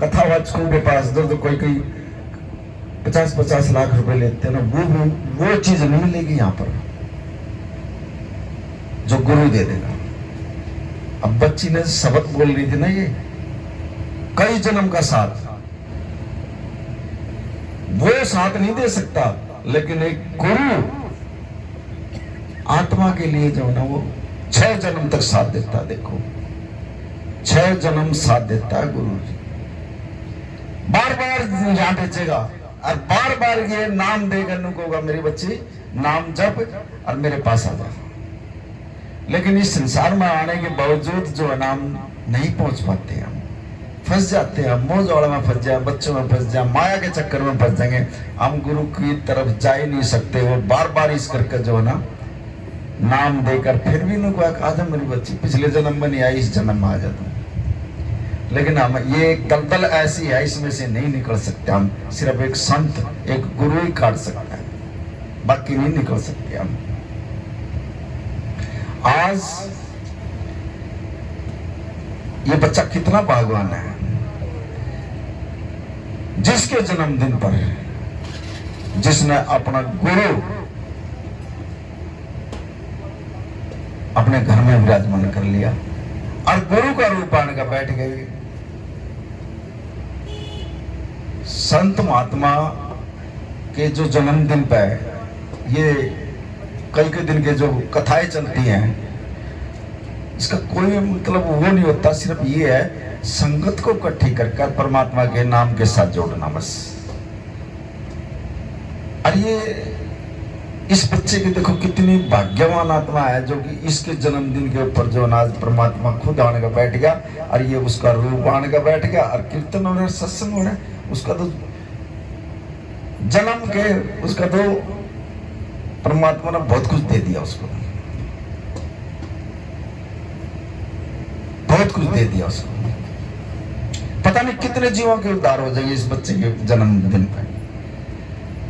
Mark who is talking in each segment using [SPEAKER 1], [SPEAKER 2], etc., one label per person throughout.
[SPEAKER 1] कथावाचकों के पास दर्द कोई कोई 50-50 लाख रुपए लेते हैं ना, वो चीज नहीं मिलेगी यहां पर जो गुरु दे देगा। अब बच्ची ने सबक बोल रही थी ना, ये कई जन्म का साथ, वो साथ नहीं दे सकता, लेकिन एक गुरु आत्मा के लिए जो ना वो 6 जन्म तक साथ देता। देखो 6 जन्म साथ देता है गुरु जी, बार बार यहां बेचेगा और बार बार ये नाम देकर होगा, मेरी बच्ची नाम जप और मेरे पास आ जा। लेकिन इस संसार में आने के बावजूद जो है नाम नहीं पहुंच पाते, हम फंस जाते हैं, मोह जाल में फंस जाए, बच्चों में फंस जाए, माया के चक्कर में फंस जाएंगे, हम गुरु की तरफ जा ही नहीं सकते। वो बार बार इस करके जो है ना नाम देकर फिर भी उनको आ जा मेरी बच्ची, पिछले जन्म में नहीं आई, इस जन्म में आ जा तुम। लेकिन हम ये दलदल ऐसी है, इसमें से नहीं निकल सकते हम। सिर्फ एक संत, एक गुरु ही काट सकता है, बाकी नहीं निकल सकते हम। आज ये बच्चा कितना भाग्यवान है जिसके जन्मदिन पर जिसने अपना गुरु अपने घर में विराजमान कर लिया और गुरु का रूप आने का बैठ गए। संत महात्मा के जो जन्मदिन पे ये कई कई दिन के जो कथाएं चलती हैं, इसका कोई मतलब वो नहीं होता, सिर्फ ये है संगत को इकट्ठी कर परमात्मा के नाम के साथ जोड़ना बस। और ये इस बच्चे की देखो कितनी भाग्यवान आत्मा है जो कि इसके जन्मदिन के ऊपर जो आज परमात्मा खुद आने का बैठ गया और ये उसका रूप आने का बैठ गया और कीर्तन हो रहा है, सत्संग हो रहा है। उसका तो जन्म के उसका तो परमात्मा ने बहुत कुछ दे दिया उसको, बहुत कुछ दे दिया उसको। पता नहीं कितने जीवों के उद्धार हो जाएंगे इस बच्चे के जन्मदिन पर,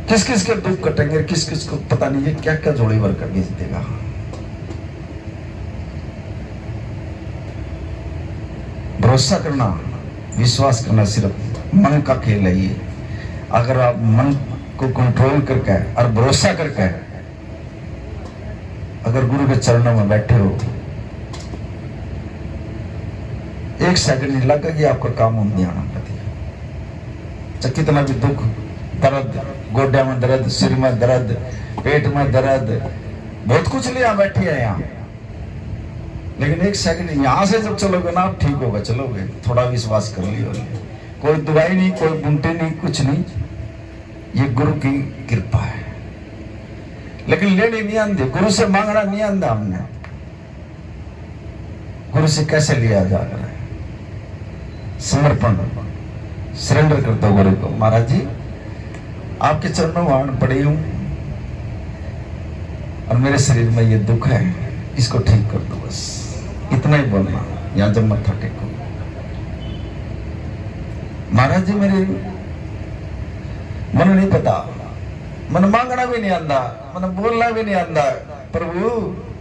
[SPEAKER 1] किस किस के दुख कटेंगे, किस किस को पता नहीं ये क्या क्या जोड़ी भर कर भेज देगा। भरोसा करना, विश्वास करना सिर्फ मन का खेल है ये। अगर आप मन को कंट्रोल करके और भरोसा करके अगर गुरु के चरणों में बैठे हो, एक सेकंड नहीं लगा कि आपका काम हो नहीं आना पड़ती। चाहे कितना भी दुख, दर्द, गोड्या में दर्द, सिर में दर्द, पेट में दर्द, बहुत कुछ लिया बैठी है यहाँ, लेकिन एक सेकंड यहां से जब चलोगे ना आप ठीक होगा, चलोगे। थोड़ा विश्वास कर लियो, कोई दवाई नहीं, कोई बुंटे नहीं, कुछ नहीं, ये गुरु की कृपा है। लेकिन लेनी नहीं आंदी, गुरु से मांगना नहीं आंदा हमने। गुरु से कैसे लिया जा रहा है? समर्पण, सरेंडर कर दो गुरु को। महाराज जी आपके चरणों में आन पड़ी हूं और मेरे शरीर में ये दुख है, इसको ठीक कर दो, बस इतना ही बोलना। यहां जब मत्था टेको, महाराज जी मेरे मन नहीं पता, मन मांगना भी नहीं आंदा, मन बोलना भी नहीं आंदा, प्रभु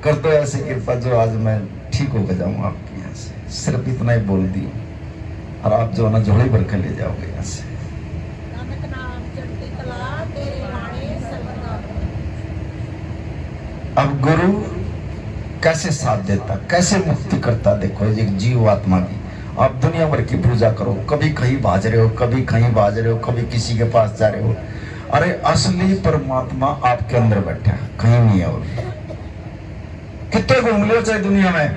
[SPEAKER 1] कर दो ऐसी कृपा जो आज मैं ठीक होकर जाऊं आपके यहाँ से। सिर्फ इतना ही बोल दी और आप जो ना झोली भर कर ले जाओगे यहाँ से। अब गुरु कैसे साथ देता, कैसे मुक्ति करता, देखो एक जीव आत्मा की। आप दुनिया भर की पूजा करो, कभी कहीं भाज रहे हो, कभी कहीं भाज रहे हो, कभी किसी के पास जा रहे हो। अरे असली परमात्मा आपके अंदर बैठा है, कहीं नहीं है। और कितने घूम लो चाहे दुनिया में,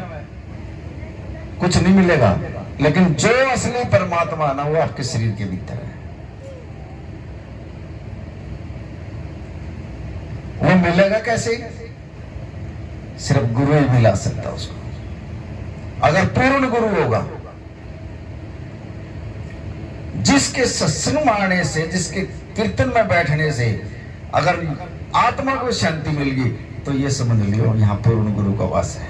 [SPEAKER 1] कुछ नहीं मिलेगा, लेकिन जो असली परमात्मा है ना वो आपके शरीर के भीतर है। वो मिलेगा कैसे? सिर्फ गुरु ही मिला सकता उसको। अगर पूर्ण गुरु होगा, जिसके सत्संग मारने से, जिसके कीर्तन में बैठने से अगर आत्मा को शांति मिल गई, तो ये समझ लियो यहां पूर्ण गुरु का वास है।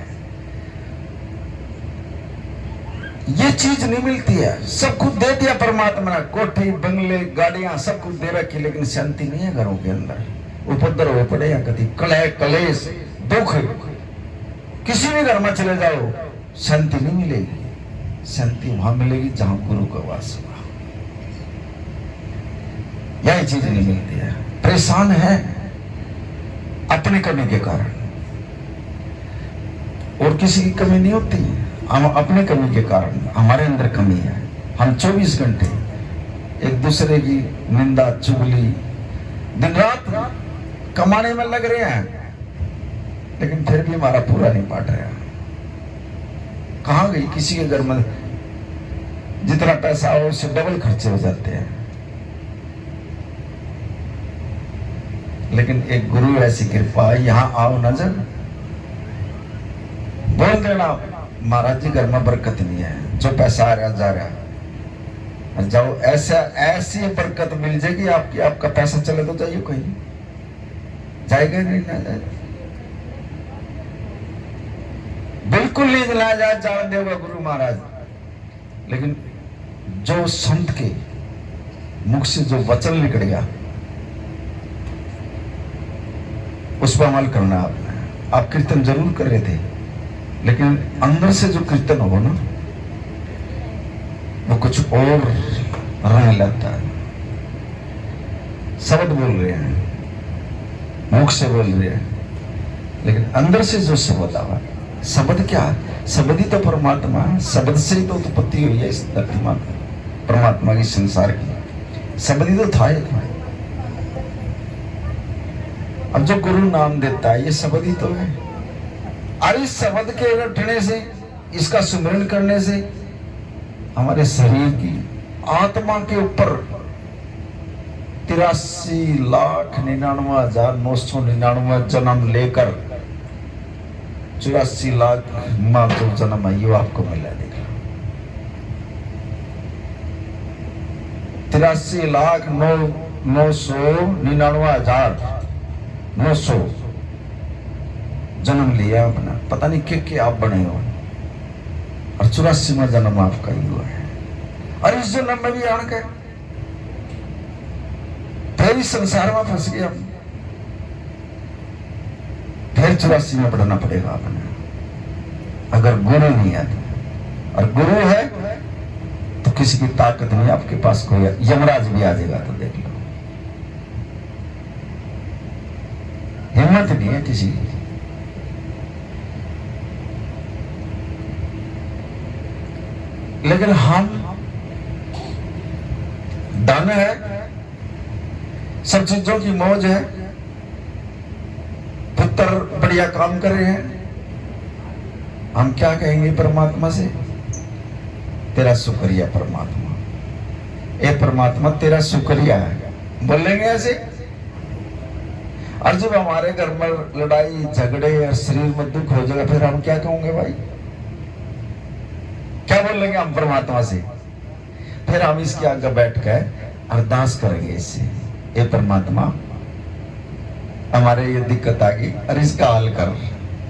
[SPEAKER 1] ये चीज नहीं मिलती है। सब कुछ दे दिया परमात्मा ने, कोठी, बंगले, गाड़ियां, सब कुछ दे रखी, लेकिन शांति नहीं है घरों के अंदर। उपद्र हो पड़े या कभी कलह, कलेश, दुख, किसी भी घर में चले जाओ शांति नहीं मिलेगी। शांति वहां मिलेगी जहां गुरु का वास हुआ। यही चीज नहीं मिलती है। परेशान है अपनी कमी के कारण, और किसी की कमी नहीं होती, हम अपनी कमी के कारण, हमारे अंदर कमी है। हम 24 घंटे एक दूसरे की निंदा चुगली दिन रात कमाने में लग रहे हैं, लेकिन फिर भी हमारा पूरा नहीं पाट रहा। कहां गई? किसी के घर में जितना पैसा हो उससे डबल खर्चे हो जाते हैं। लेकिन एक गुरु ऐसी कृपा, यहां आओ नजर, बोल देना महाराज जी घर में बरकत नहीं है, जो पैसा आ रहा जा रहा, जाओ ऐसा ऐसी बरकत मिल जाएगी आपकी, आपका पैसा चले तो जाइए, कहीं जाएगा नहीं, ना जाएगा, बिल्कुल नहीं दिलाया जाए, जान देगा गुरु महाराज। लेकिन जो संत के मुख से जो वचन निकल गया उस पर अमल करना। आपने आप कीर्तन जरूर कर रहे थे, लेकिन अंदर से जो कीर्तन हो ना वो कुछ और रहने लगता है। शब्द बोल रहे हैं, मुख से बोल रहे हैं, लेकिन अंदर से जो शब्द आवा, शब्द क्या है? शब्द ही तो परमात्मा है, शब्द से ही तो उत्पत्ति हुई है इस धरती माँ की, परमात्मा की, संसार की। शब्द ही तो था एक। अब जो गुरु नाम देता है ये शब्द ही तो है। और इस शब्द के उठने से, इसका सुमिरन करने से हमारे शरीर की, आत्मा के ऊपर 83,99,999 जन्म लेकर 84 लाख माँ जो जन्म है ये आपको मिला देगा। 83,999,900 जन्म लिया अपना, पता नहीं के आप बने हो, और 84वां जन्म आपका ही हुआ है। और इस जन्म में भी आण के फिर इस संसार में फंस गया, फिर 84 में पढ़ना पड़ेगा आपने, अगर गुरु नहीं है। और गुरु है तो किसी की ताकत नहीं, आपके पास कोई यमराज भी आ जाएगा तो देख लो, हिम्मत नहीं है किसी की। लेकिन हम धन है, सब चीजों की मौज है, पुत्र बढ़िया काम कर रहे हैं, हम क्या कहेंगे परमात्मा से? तेरा शुक्रिया परमात्मा, ए परमात्मा तेरा शुक्रिया है, बोलेंगे ऐसे। और जब हमारे घर में लड़ाई झगड़े और शरीर में दुख हो जाएगा, फिर हम क्या कहोगे भाई? क्या बोलेंगे हम परमात्मा से? फिर हम इसके आगे बैठ कर अरदास करेंगे इससे, ए परमात्मा हमारे ये दिक्कत आ गई और इसका हल कर।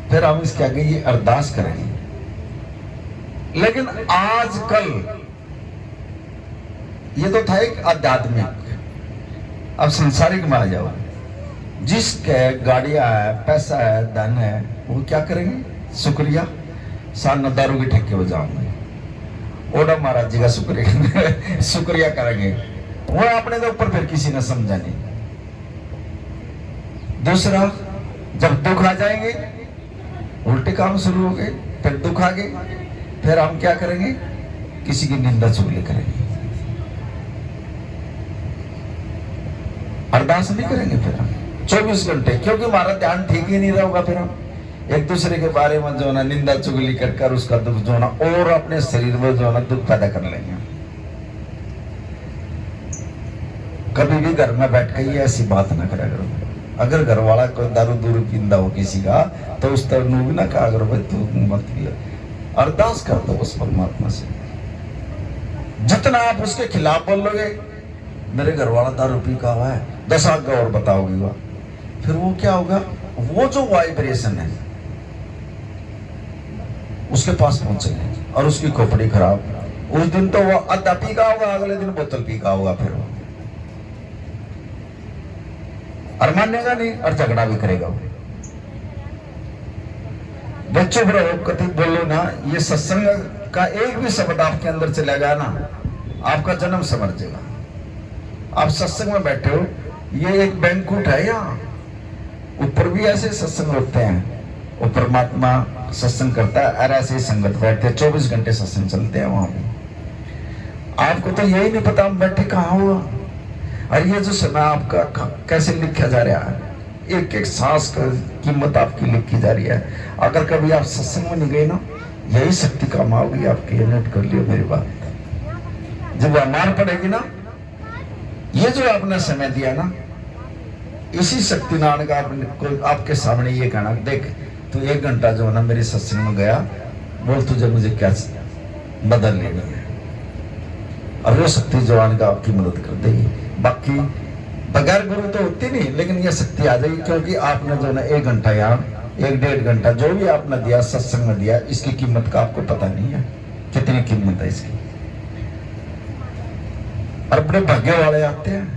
[SPEAKER 1] फिर हम इसके आगे ये अरदास करेंगे। लेकिन आजकल ये तो था एक आध्यात्मिक, अब सांसारिक में आ जाओ। जिसके गाड़ियां है, पैसा है, धन है, वो क्या करेंगे? शुक्रिया। साल दारू के ठेके हो जाओगे, ओडा महाराज जी का शुक्रिया शुक्रिया करेंगे। वो अपने तो ऊपर फिर किसी ने समझा नहीं। दूसरा, जब दुख आ जाएंगे उल्टे काम शुरू हो गए, फिर दुख आ गए, फिर हम क्या करेंगे? किसी की निंदा चुगली करेंगे, अरदास नहीं करेंगे फिर हम 24 घंटे, क्योंकि हमारा ध्यान ठीक ही नहीं रहेगा। फिर हम एक दूसरे के बारे में जो है ना निंदा चुगली कर उसका दुख जो है ना और अपने शरीर में जो है ना दुख पैदा कर लेंगे। कभी भी घर में बैठ के ऐसी बात ना करा करो। अगर घर वाला कोई दारू दूरू पींदा हो किसी का, तो उस तरह भी ना कहा करो भाई तू मत पियो। अरदास कर दो उस परमात्मा से। जितना आप उसके खिलाफ बोलोगे, मेरे घर वाला दारू पी का हुआ है, 10 आगे और बताओगे वह, फिर वो क्या होगा? वो जो वाइब्रेशन है उसके पास पहुंचेंगे और उसकी खोपड़ी खराब। उस दिन तो वो अद्धा पी का होगा, अगले दिन बोतल पी का होगा, फिर वो और मानेगा नहीं और झगड़ा भी करेगा। बच्चों पर कति बोलो ना, ये सत्संग का एक भी शब्द आपके अंदर चला गया ना, आपका जन्म समझ जाएगा। आप सत्संग में बैठे हो, ये एक बैंकुट है, यहाँ ऊपर भी ऐसे सत्संग होते हैं, वो परमात्मा सत्संग करता है और ऐसे ही संगत बैठते हैं, 24 घंटे सत्संग चलते हैं वहां भी। आपको तो यही नहीं पता हम बैठे कहाँ हुआ। और ये जो समय आपका कैसे लिखा जा रहा है, एक एक सांस का कीमत आपकी लिखी जा रही है। अगर कभी आप सत्संग में नहीं गए ना, यही शक्ति काम आओगी आपकी, ये नोट कर लियो मेरी बात। जब मार पड़ेगी ना, ये जो आपने समय दिया ना, इसी शक्ति नारायण का आपके सामने ये कहना, देख तू 1 घंटा जो है ना मेरे सत्संग में गया, बोल तुझे मुझे क्या बदल लेनी है, और वो शक्ति जवान का आपकी मदद कर देगी। बाकी बगैर गुरु तो होती नहीं, लेकिन ये शक्ति आ जाएगी, क्योंकि आपने जो ना 1 घंटा यहाँ 1-1.5 घंटा जो भी आपने दिया सत्संग में दिया, इसकी कीमत का आपको पता नहीं है कितनी कीमत है इसकी। और बड़े भाग्य वाले आते हैं,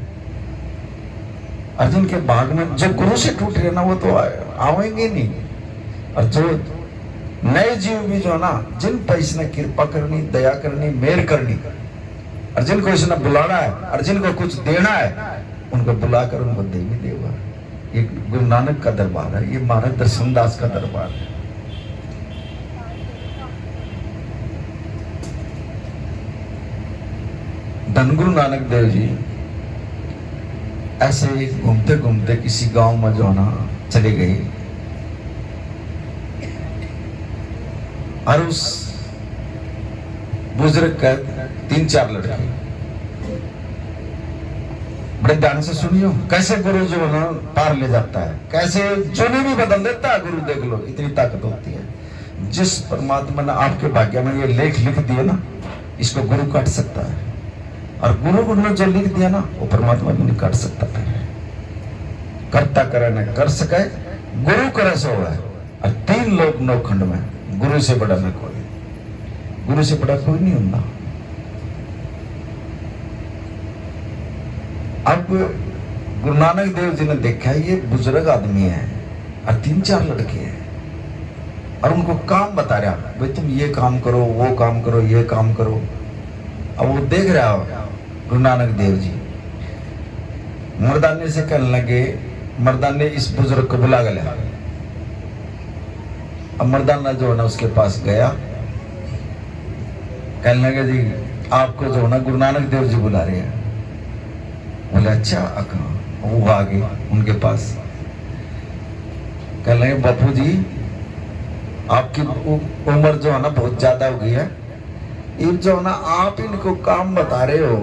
[SPEAKER 1] अर्जुन के भाग में जो गुरु से टूट रहे ना वो तो आवेंगे नहीं। और जो नए जीव भी जो ना, जिन पर इसने कृपा करनी, दया करनी, मेहर करनी, और जिनको इसने बुलाना है और जिनको कुछ देना है, उनको बुलाकर उनको दे भी देगा। ये गुरु नानक का दरबार है, ये मानव दर्शन दास का दरबार है। धन गुरु नानक देव जी ऐसे घूमते घूमते किसी गांव में जो ना चले गए, और उस बुजुर्ग का 3-4 लड़के, बड़े ध्यान से सुनियो, कैसे गुरु जो ना पार ले जाता है, कैसे जोनी भी बदल देता है गुरु। देख लो इतनी ताकत होती है। जिस परमात्मा ने आपके भाग्य में ये लेख लिख दिया ना, इसको गुरु काट सकता है, और गुरु ने जो लिख दिया ना, वो परमात्मा भी नहीं काट सकता। करता करे न कर सके, गुरु करे सो है। और 3 लोग नौखंड में, गुरु से बड़ा न कोई, गुरु से बड़ा कोई नहीं होता। अब गुरु नानक देव जी ने देखा ये बुजुर्ग आदमी है और 3-4 लड़के हैं, और उनको काम बता रहा, भाई तुम ये काम करो, वो काम करो, ये काम करो। अब वो देख रहा हो गुरु नानक देव जी, मर्दाने से कहने लगे, मर्दाने इस बुजुर्ग को बुला गया। अब मर्दाना जो है ना उसके पास गया, कहने लगे जी आपको जो है ना गुरु नानक देव जी बुला रहे हैं। बोले अच्छा अका। वो आ गए उनके पास, कहने लगे बापू जी आपकी उम्र जो है ना बहुत ज्यादा हो गई है, ये जो है ना आप इनको काम बता रहे हो,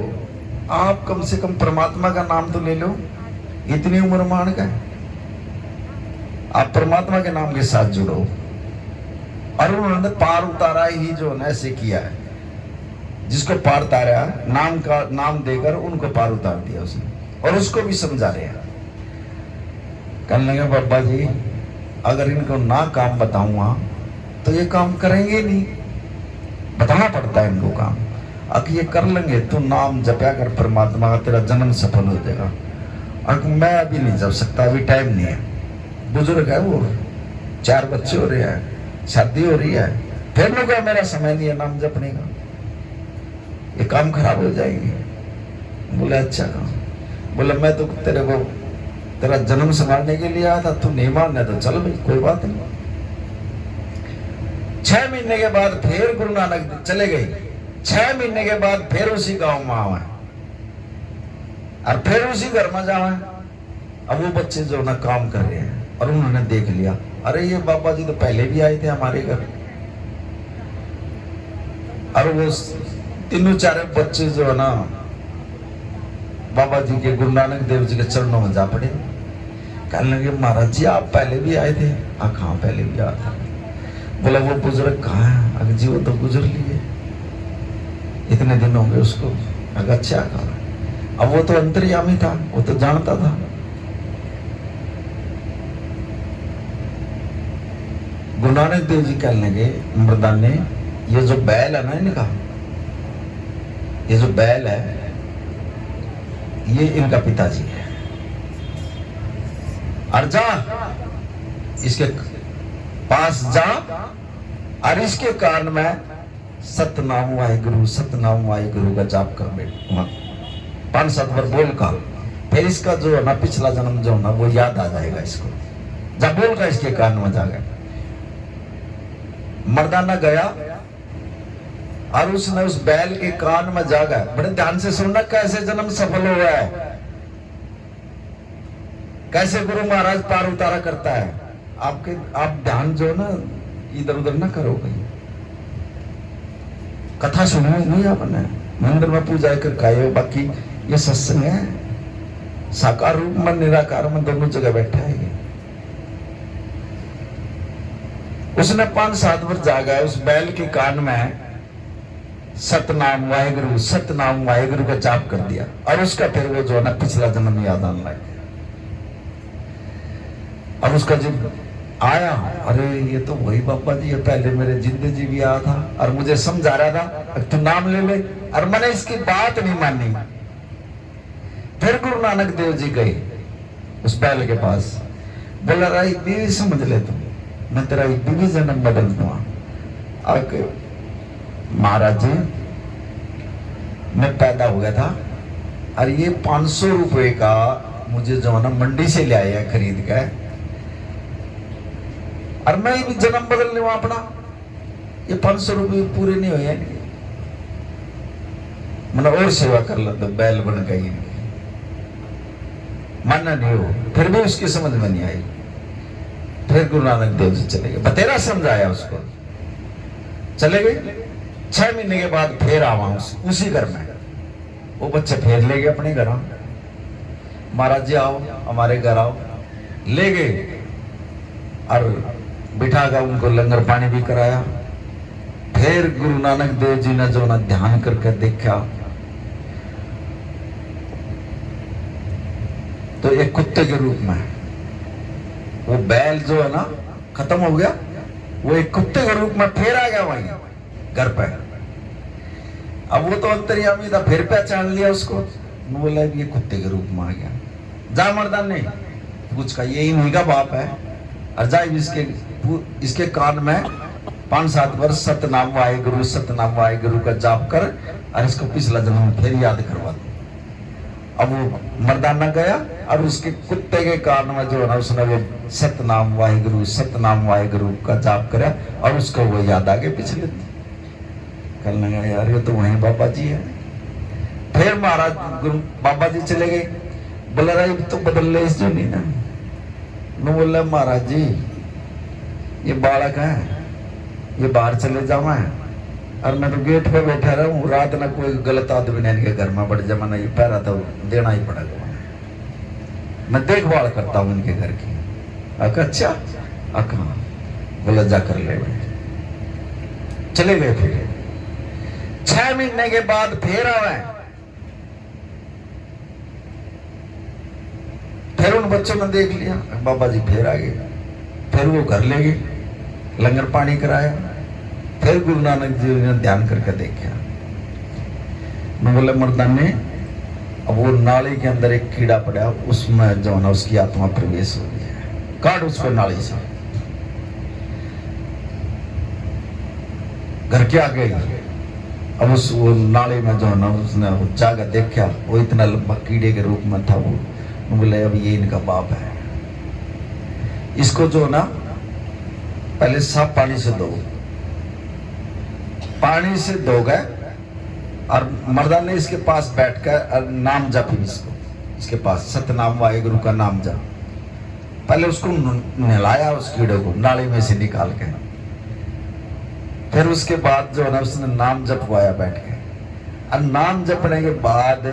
[SPEAKER 1] आप कम से कम परमात्मा का नाम तो ले लो, इतनी उम्र मान का आप परमात्मा के नाम के साथ जुड़ो। और उन्होंने पार उतारा ही जो है ऐसे किया है, जिसको पार उतारा नाम का नाम देकर उनको पार उतार दिया उसने, और उसको भी समझा रहे हैं। कहने लगे बाबा जी अगर इनको ना काम बताऊंगा तो ये काम करेंगे नहीं, बताना पड़ता है इनको काम। अगर ये कर लेंगे तो नाम जपया कर परमात्मा का, तेरा जन्म सफल हो जाएगा। और मैं अभी नहीं जप सकता, अभी टाइम नहीं है। बुजुर्ग है वो, 4 बच्चे हो रहे हैं, शादी हो रही है, फिर लोग मेरा समय नहीं है नाम जपने का, ये काम खराब हो जाएगी। बोले अच्छा काम। बोले मैं तो तेरे को तेरा जन्म संभालने के लिए आया था, तू नहीं मानना तो चल भाई कोई बात नहीं। 6 महीने के बाद फिर गुरु नानक चले गए। 6 महीने के बाद फिर उसी गांव में आवा और फिर उसी घर में जावा। अब वो बच्चे जो ना काम कर रहे हैं, और उन्होंने देख लिया, अरे ये बाबा जी तो पहले भी आए थे हमारे घर। और वो 3-4 बच्चे जो है ना बाबा जी के, गुरु नानक देव जी के चरणों में जा पड़े। कहने लगे महाराज जी आप पहले भी आए थे? हाँ कहाँ पहले भी आया था। बोला वो बुजुर्ग कहाँ है? अगर जी वो तो गुजर लिए, इतने दिन हो गए उसको। अगर अच्छा कहा, अब वो तो अंतर्यामी था, वो तो जानता था। गुरु नानक देव जी कहने लगे मर्दाने ये जो बैल है ना, इनका ये जो बैल है ये इनका पिताजी है, और जा इसके पास जा और इसके कान में सतनाम वाहिगुरु, सतनाम वाहिगुरु का जाप कर बैठ। 5-7 बार बोल का, फिर इसका जो है ना पिछला जन्म जो है ना वो याद आ जाएगा इसको। जब बोल का इसके कान में जा गया, मर्दाना गया और उसने उस बैल के कान में जा गया। बड़े ध्यान से सुनना, कैसे जन्म सफल हुआ है, कैसे गुरु महाराज पार उतारा करता है। आप ध्यान जो ना इधर उधर ना करो, कहीं कथा सुनो नहीं आपने, मंदिर में पूजा कर आए हो, बाकी ये सत्संग है, साकार रूप में निराकार में दोनों जगह बैठा है। उसने 5-7 बार जागा, उस बैल के कान में सतनाम वाहेगुरु का जाप कर दिया और उसका फिर वो जो है ना पिछला जन्म याद आने लग गया। और उसका जब आया, अरे ये तो वही बाबा जी, ये पहले मेरे जिंदे जी भी आया था और मुझे समझा रहा था तू नाम ले ले, और मैंने इसकी बात नहीं मानी। फिर गुरु नानक देव जी गए उस बैल के पास, बोला राई भी समझ ले तुम, मैं तेरा एक भी जन्म बदल दूंगा। आके महाराज जी मैं पैदा हो गया था और ये 500 रुपए का मुझे जो है ना मंडी से ले आया खरीद के, और मैं भी जन्म बदल लूँ अपना, ये 500 रुपये पूरे नहीं हुए, मैंने और सेवा कर लो तो बैल बन गई। मानना नहीं हो, फिर भी उसकी समझ में नहीं आई। फिर गुरु नानक देव जी चले गए, बतेरा समझाया उसको, चले गए। 6 महीने के बाद फिर आवा उसी घर में, वो बच्चे फिर ले गए अपने घर। महाराज जी आओ हमारे घर आओ, ले गए और बिठा कर उनको लंगर पानी भी कराया। फिर गुरु नानक देव जी ने जो ना ध्यान करके देखा तो एक कुत्ते के रूप में, वो बैल जो है ना खत्म हो गया, वो एक कुत्ते के रूप में फिर आ गया वहीं घर पे। अब वो तो अंतर्यामी था, फिर पहचान लिया उसको, बोला ये कुत्ते के रूप में आ गया। जा मर्दान ने कुछ का, ये इन्हीं का बाप है, और जा इसके कान में 5-7 वर्ष सतनाम वाहेगुरु का जाप कर और इसको पिछला जन्म फिर याद करवा दो। अब वो मर्दाना गया और उसके कुत्ते के कान में जो है ना उसने वो सतनाम वाहेगुरु का जाप करा और उसको वो याद आ गए पिछले। कहने लगा यार ये तो वही बाबा जी है। फिर महाराज गुरु बाबा जी चले गए, बोला रहा तो बदल ले इस जो नहीं ना। मैं बोला महाराज जी ये बालक है, ये बाहर चले जावा है और मैं तो गेट पे बैठा रहा हूँ, रात ना कोई गलत आदमी ने इनके घर में बढ़ जमाना ये पैरा तो देना ही पड़ेगा, मैं देखभाल करता हूँ इनके घर की। अच्छा अका बोला जाकर ले, चले गए। फिर 6 महीने के बाद फिर आवे, फिर उन बच्चों ने देख लिया, बाबा जी फिर आ गए। फिर वो घर ले गए, लंगर पानी कराया। फिर गुरु नानक जी ने ध्यान करके देखा, मैं बोले मर्दान ने, अब वो नाली के अंदर एक कीड़ा पड़ा, उसमें जो ना उसकी आत्मा प्रवेश हो गई है, काट उसको नाली से। घर के आगे अब उस वो नाली में जो ना उसने जाकर देखा, वो इतना लंबा कीड़े के रूप में था। वो बोले अब ये इनका बाप है, इसको जो ना पहले साफ पानी से धो, पानी से धो गए और मर्दान ने इसके पास बैठकर नाम जपी, इसके पास सतनाम वाहेगुरु का नाम जप। पहले उसको नहलाया, उस कीड़े को नाली में से निकाल के। फिर उसके बाद जो है ना उसने नाम जपवाया बैठ के, और नाम जपने के बाद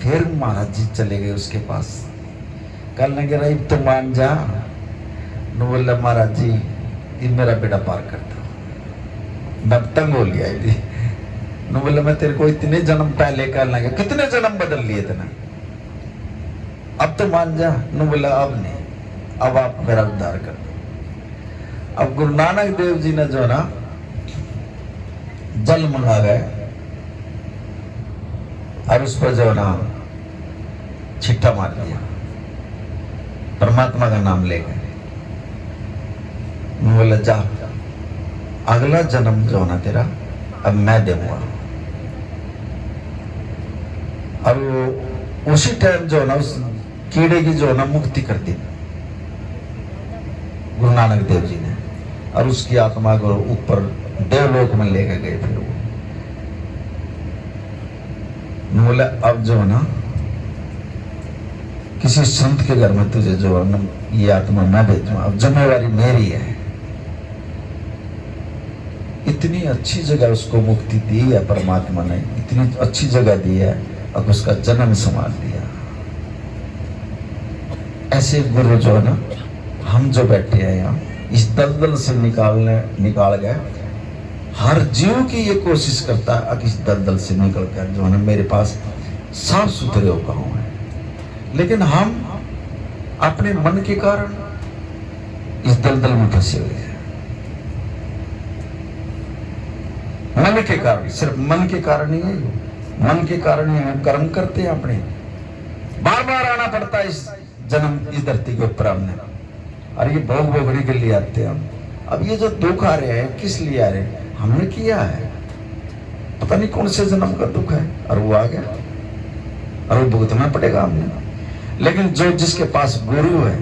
[SPEAKER 1] फिर महाराज जी चले गए उसके पास। कल लगे रही तो मान जा, न बोला महाराज जी ये मेरा बेटा पार करता, मैं तंग हो लिया। न बोला मैं तेरे को इतने जन्म पहले कर लगे, कितने जन्म बदल लिए थे ना, अब तो मान जा। न बोला अब नहीं, अब आप मेरा उद्धार कर दो। अब गुरु नानक देव जी ने जो ना जल मंगा गए और उस पर जो ना छिट्टा मार दिया, परमात्मा का नाम ले गए। बोला जा अगला जन्म जो ना तेरा अब मैं दूंगा। और वो उसी टाइम जो है ना उस कीड़े की जो है ना मुक्ति कर दी गुरु नानक देव जी ने, और उसकी आत्मा को ऊपर देवलोक में लेके गए। फिर वो बोले अब जो है ना किसी संत के घर में तुझे जो है ना ये आत्मा मैं भेजूं, अब जिम्मेवारी मेरी है। इतनी अच्छी जगह उसको मुक्ति दी है परमात्मा ने, इतनी अच्छी जगह दी है, अब उसका जन्म संभाल दिया। ऐसे गुरु जो है ना हम जो बैठे हैं यहाँ इस दलदल से निकाल गए। हर जीव की ये कोशिश करता है कि इस दलदल से निकल कर जो है ना मेरे पास साफ सुथरे हो पाऊं है, लेकिन हम अपने मन के कारण इस दलदल में फंसे हुए हैं। मन के कारण, सिर्फ मन के कारण ही है, मन के कारण ही हम कर्म करते हैं अपने। बार बार आना पड़ता है इस जन्म इस धरती के ऊपर हमने, और ये भोग भोगने के लिए आते हैं हम। अब ये जो दुख आ रहे हैं किस लिए आ रहे हैं? हमने किया है, पता नहीं कौन से जन्म का दुख है, और वो आ गया और वो भुगतना पड़ेगा हमने। लेकिन जो जिसके पास गुरु है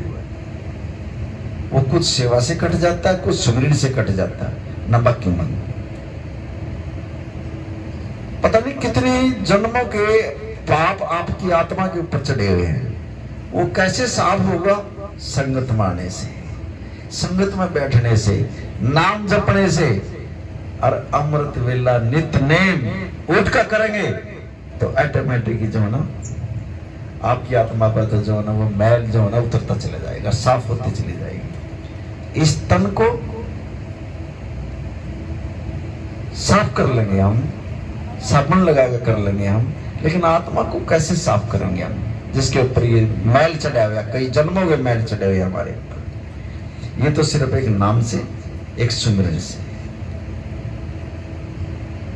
[SPEAKER 1] वो कुछ सेवा से कट जाता है, कुछ सुमरण से कट जाता है, न बाकी मन। पता नहीं कितनी जन्मों के पाप आपकी आत्मा के ऊपर चढ़े हुए हैं। वो कैसे साफ होगा? संगत माने से, संगत में बैठने से, नाम जपने से, और अमृत वेला नित्य नेम उठ कर करेंगे तो ऑटोमेटिक जो है ना आपकी आत्मा पर तो जो है ना वो मैल जो है ना उतरता चला जाएगा, साफ होती चली जाएगी। इस तन को साफ कर लेंगे हम, साबुन लगा कर लेंगे हम, लेकिन आत्मा को कैसे साफ करेंगे हम जिसके ऊपर ये मैल चढ़ा हुआ, कई जन्मों के मैल चढ़े हुए हमारे ऊपर। ये तो सिर्फ एक नाम से, एक सुमिरन से,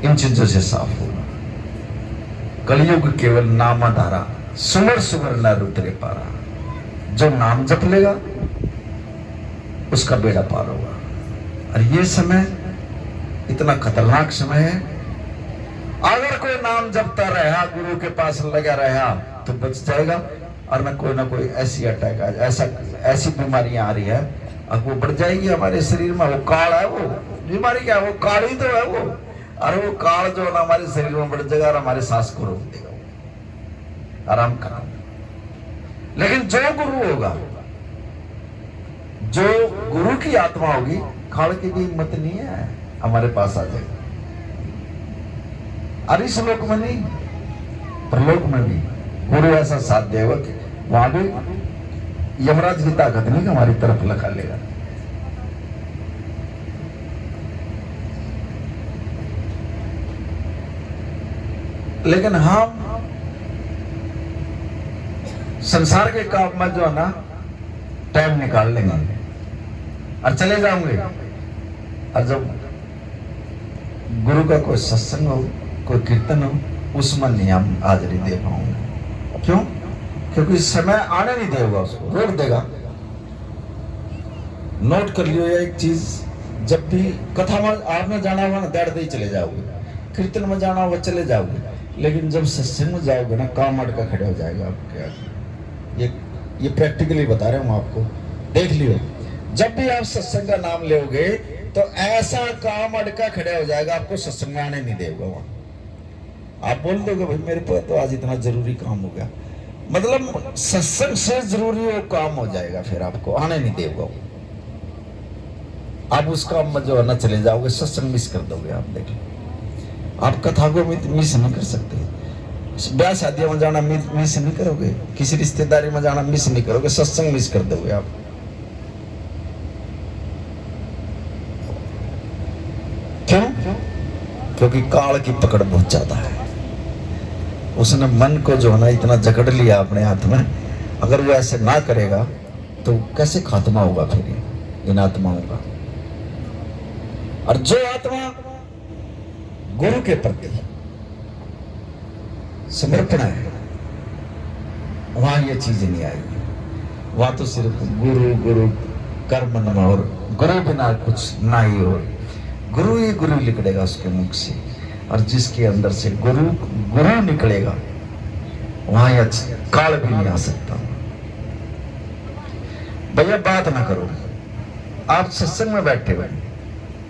[SPEAKER 1] इन चीजों से साफ होगा। कलयुग केवल नामाधारा, सुमर सुमर न रुतरे पारा। जो नाम जप लेगा उसका बेड़ा पार होगा। और ये समय इतना खतरनाक समय है, अगर कोई नाम जपता रहा, गुरु के पास लगा रहा तो बच जाएगा, और ना कोई ऐसी अटैक ऐसी बीमारियां आ रही है, अब वो बढ़ जाएगी हमारे शरीर में। वो काल है, वो बीमारी क्या है? वो काल ही तो है वो, और वो काल जो ना हमारे शरीर में बढ़ जाएगा और हमारे सांस को रोक देगा, आराम करना। लेकिन जो गुरु होगा, जो गुरु की आत्मा होगी, काल की भी हिम्मत नहीं है हमारे पास आ जाएगा। और इस लोक में नहीं, परलोक में भी गुरु ऐसा साथ देगा कि वहां भी यमराज की ताकत नहीं कि हमारी तरफ लगा लेगा। लेकिन हम संसार के काम में जो है ना टाइम निकाल लेंगे और चले जाओगे, और जब गुरु का कोई सत्संग हो, कोई कीर्तन हो, उसमें नहीं हम हाजिरी दे पाऊंगे। क्यों? क्योंकि इस समय आने नहीं देगा, उसको रोक देगा। नोट कर लियो एक चीज, जब भी कथा में आपने जाना होगा ना दौड़ते ही चले जाओगे, कीर्तन में जाना होगा चले जाओगे, लेकिन जब सत्संग में जाओगे ना काम अटका खड़े हो जाएगा आपके आगे। ये प्रैक्टिकली बता रहा हूं आपको, देख लियो। जब भी आप सत्संग का नाम लोगे तो ऐसा काम अटका खड़े हो जाएगा, आपको सत्संग में आने नहीं देगा। वहां आप बोल दोगे भाई मेरे पास तो आज इतना जरूरी काम हो गया, मतलब सत्संग से जरूरी वो काम हो जाएगा, फिर आपको आने नहीं देगा। आप उस काम में जो है ना चले जाओगे, सत्संग मिस कर दोगे। आप देख लो, आप कथा को मिस नहीं कर सकते। ब्याह शादियों में जाना मिस नहीं करोगे, किसी रिश्तेदारी में जाना मिस नहीं करोगे, सत्संग मिस कर दोगे आप। क्यों? क्योंकि काल की पकड़ बहुत ज्यादा है। उसने मन को जो है ना इतना जकड़ लिया अपने हाथ में, अगर वो ऐसे ना करेगा तो कैसे खात्मा होगा फिर इन आत्माओं का। और जो आत्मा गुरु के प्रति समर्पण है, वहां ये चीज नहीं आएगी। वहां तो सिर्फ गुरु गुरु कर्म न और गुरु बिना कुछ ना ही, और गुरु ही गुरु निकलेगा उसके मुख से। और जिसके अंदर से गुरु निकलेगा वहां यह काल भी नहीं आ सकता। भैया बात ना करो, आप सत्संग में बैठे हुए,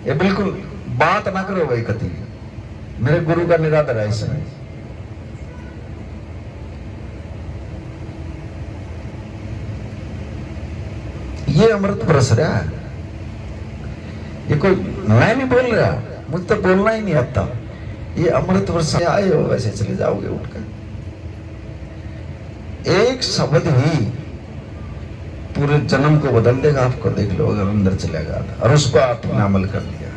[SPEAKER 1] ये बिल्कुल बात ना करो भाई कति। मेरे गुरु का निरादर है इसमें। ये अमृत बरस रहा है, ये कोई मैं नहीं बोल रहा, मुझे तो बोलना ही नहीं आता। ये अमृत वर्ष आए हो वैसे चले जाओगे उठकर। एक शब्द ही पूरे जन्म को बदल देगा आपको, देख लो अगर अंदर चलेगा और उसको आपने अमल कर लिया।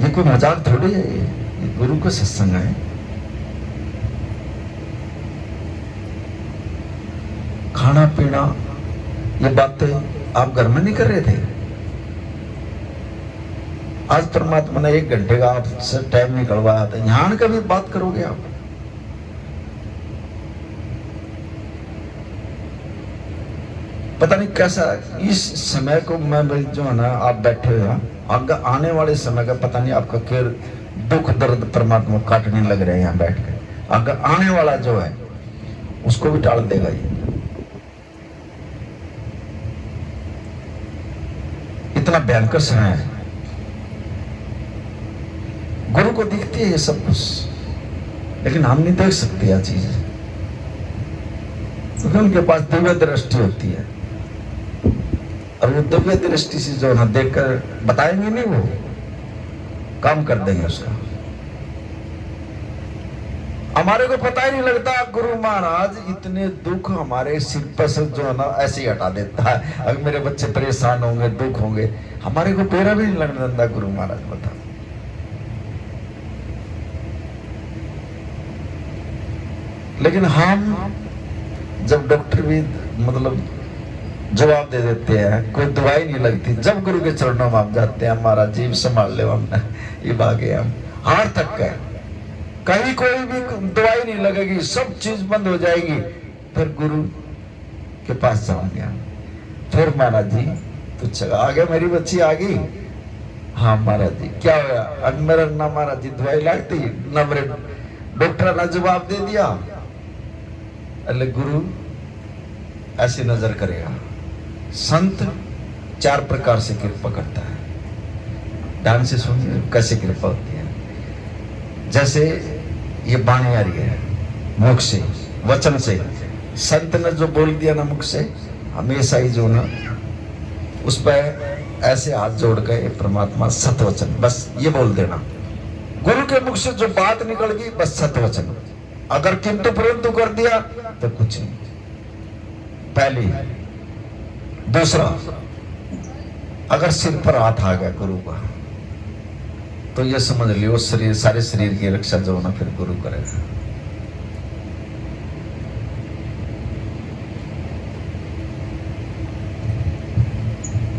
[SPEAKER 1] ये कोई मजाक थोड़ी है, ये गुरु का सत्संग है। खाना पीना ये बातें आप घर में नहीं कर रहे थे। आज परमात्मा ने 1 घंटे का आपसे टाइम निकलवाया था, यहां का भी बात करोगे आप। पता नहीं कैसा इस समय को मैं जो है ना आप बैठे हुए हैं, आगे आने वाले समय का पता नहीं आपका क्या दुख दर्द परमात्मा काटने लग रहे हैं यहाँ बैठ के। आगे आने वाला जो है उसको भी टाल देगा ये। इतना भयंकर समय है। गुरु को दिखती है ये सब कुछ, लेकिन हम नहीं देख सकते यह चीज, क्योंकि उनके पास दिव्य दृष्टि होती है। और वो दिव्य दृष्टि से जो ना देखकर बताएंगे नहीं, वो काम कर देंगे उसका। हमारे को पता ही नहीं लगता गुरु महाराज इतने दुख हमारे सिर पर से जो है ना ऐसे ही हटा देता है। अगर मेरे बच्चे परेशान होंगे, दुख होंगे, हमारे को पैरा भी नहीं लगने देता गुरु महाराज। बता, लेकिन हम जब डॉक्टर भी मतलब जवाब दे देते हैं, कोई दवाई नहीं लगती, जब गुरु के चरणों में आप जाते हैं, हमारा जीव संभाल ले हमने, ये भागे हम हार तक गए, कहीं कोई भी दवाई नहीं लगेगी, सब चीज बंद हो जाएगी, फिर गुरु के पास जाऊंगे। फिर महाराज जी तो चला आ गया, मेरी बच्ची आ गई। हाँ महाराज जी क्या हुआ? अब मेरा ना महाराज जी दवाई लगती ना, मेरे डॉक्टर ने जवाब दे दिया। अरे गुरु ऐसी नजर करेगा। संत 4 प्रकार से कृपा करता है। ध्यान से सुनिए कैसे कृपा होती है। जैसे ये बाणी आ रही है मुख से, वचन से, संत ने जो बोल दिया ना मुख से, हमेशा ही जो ना उस पर ऐसे हाथ जोड़ के परमात्मा सतवचन, बस ये बोल देना। गुरु के मुख से जो बात निकल गई बस सतवचन। अगर किंतु परंतु कर दिया तो कुछ नहीं। पहली। दूसरा, अगर सिर पर हाथ आ गया गुरु का तो यह समझ लियो शरीर, सारे शरीर की रक्षा जो ना फिर गुरु करेगा।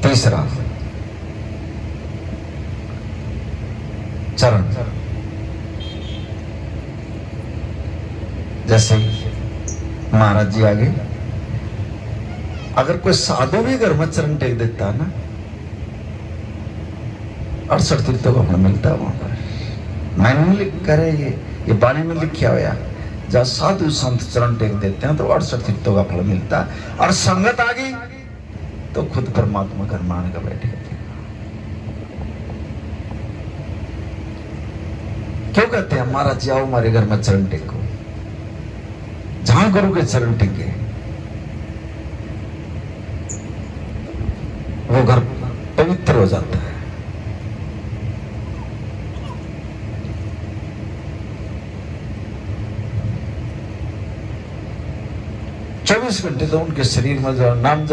[SPEAKER 1] तीसरा, चरण। जैसे महाराज जी आगे, अगर कोई साधु भी घर में चरण टेक देता है ना, 68 तीर्थों का फल मिलता है वहां पर। मैंने लिख करे ये बाणी में लिखा हुआ, जब साधु संत चरण टेक देते हैं तो 68 तीर्थों का फल मिलता है। और संगत आ गई तो खुद परमात्मा घर मान कर बैठे। क्यों कहते हैं महाराज जी आओ हमारे घर में चरण टेको? जहां गुरु के चरण टिके वो घर पवित्र हो जाता है। चौबीस घंटे तो उनके शरीर में जो नाम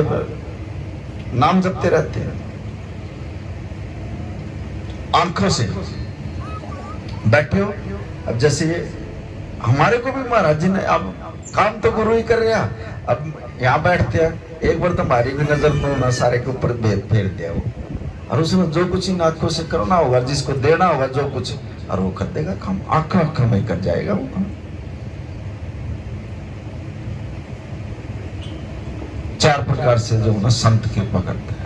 [SPEAKER 1] जपते रहते हैं। आंखों से बैठे हो। अब जैसे ये हमारे को भी महाराज जी ने, अब काम तो गुरु ही कर रहा, अब यहाँ बैठते हैं, एक बार तो हमारी भी नजर में ना सारे के ऊपर भेद फेर दिया वो, और उसमें जो कुछ इन आंखों से करना होगा, जिसको देना होगा जो कुछ, और वो कर देगा काम, आंखों में कर जाएगा वो काम। 4 प्रकार से जो ना संत कृपा करता है।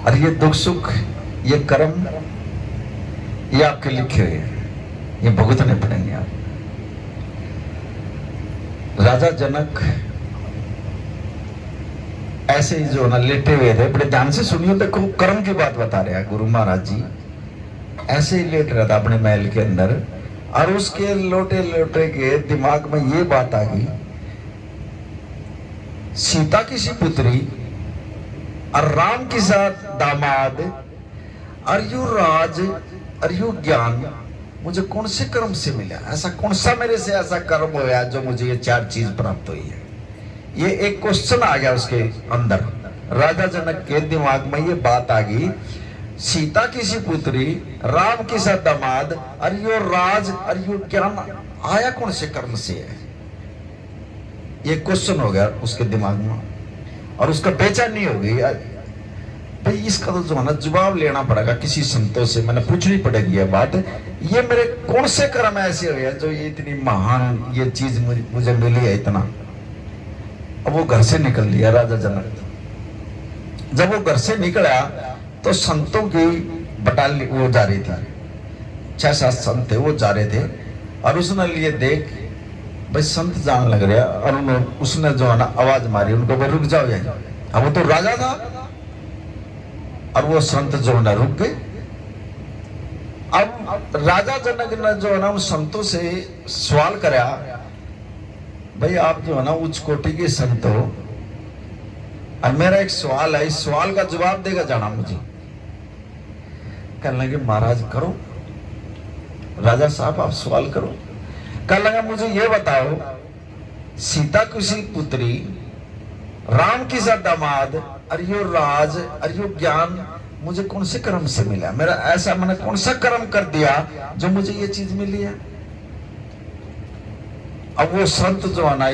[SPEAKER 1] और ये दुख सुख, ये कर्म, ये आपके लिखे हुए हैं, ये भुगतने पड़ेंगे आप। राजा जनक ऐसे ही जो ना लेटे हुए थे, बड़े ध्यान से सुनियो, देखो कर्म की बात बता रहे हैं गुरु महाराज जी। ऐसे ही लेट रहा था अपने महल के अंदर, और उसके लोटे लोटे के दिमाग में ये बात आ गई, सीता की सी पुत्री और राम के साथ दामाद, और यू राज और यू ज्ञान मुझे कौन से कर्म से मिला? ऐसा कौन सा मेरे से ऐसा कर्म होया जो मुझे ये चार चीज प्राप्त हुई है? ये एक क्वेश्चन आ गया उसके अंदर। राजा जनक के दिमाग में ये बात आ गई, सीता की सी पुत्री, राम की सा दामाद, और यो राज और यो ज्ञान आया कौन से कर्म से है? ये क्वेश्चन हो गया उसके दिमाग में, और उसका बेचैनी हो गई, भाई इसका तो जो है ना जवाब लेना पड़ेगा किसी संतों से, मैंने पूछनी पड़ेगी ये बात, ये मेरे कौन से कर्म ऐसे हुए जो ये इतनी महान ये चीज मुझे मिली है इतना। अब वो घर से निकल लिया राजा जनक। जब वो घर से निकला तो संतों की बटाली वो जा रही थी, 6-7 संत थे वो जा रहे थे, और उसने लिए देख भाई संत जान लग रहा, और उसने जो है ना आवाज मारी उनको, भाई रुक जाओ यहीं। अब वो तो राजा था, और वो संत जो है ना रुक गए। अब राजा जनक ने जो है ना उन संतों से सवाल करा, भाई आप जो है ना उच्च कोटि के संत हो, और मेरा एक सवाल है, इस सवाल का जवाब देगा जाना मुझे। कहने लगे महाराज करो, राजा साहब आप सवाल करो। कहने लगा मुझे ये बताओ, सीता की सी पुत्री, राम की सा दामाद, और यो राज और यो ज्ञान मुझे कौन से कर्म से मिला? मेरा ऐसा मैंने कौन सा कर्म कर दिया जो मुझे ये चीज मिली है? अब वो संत जो आना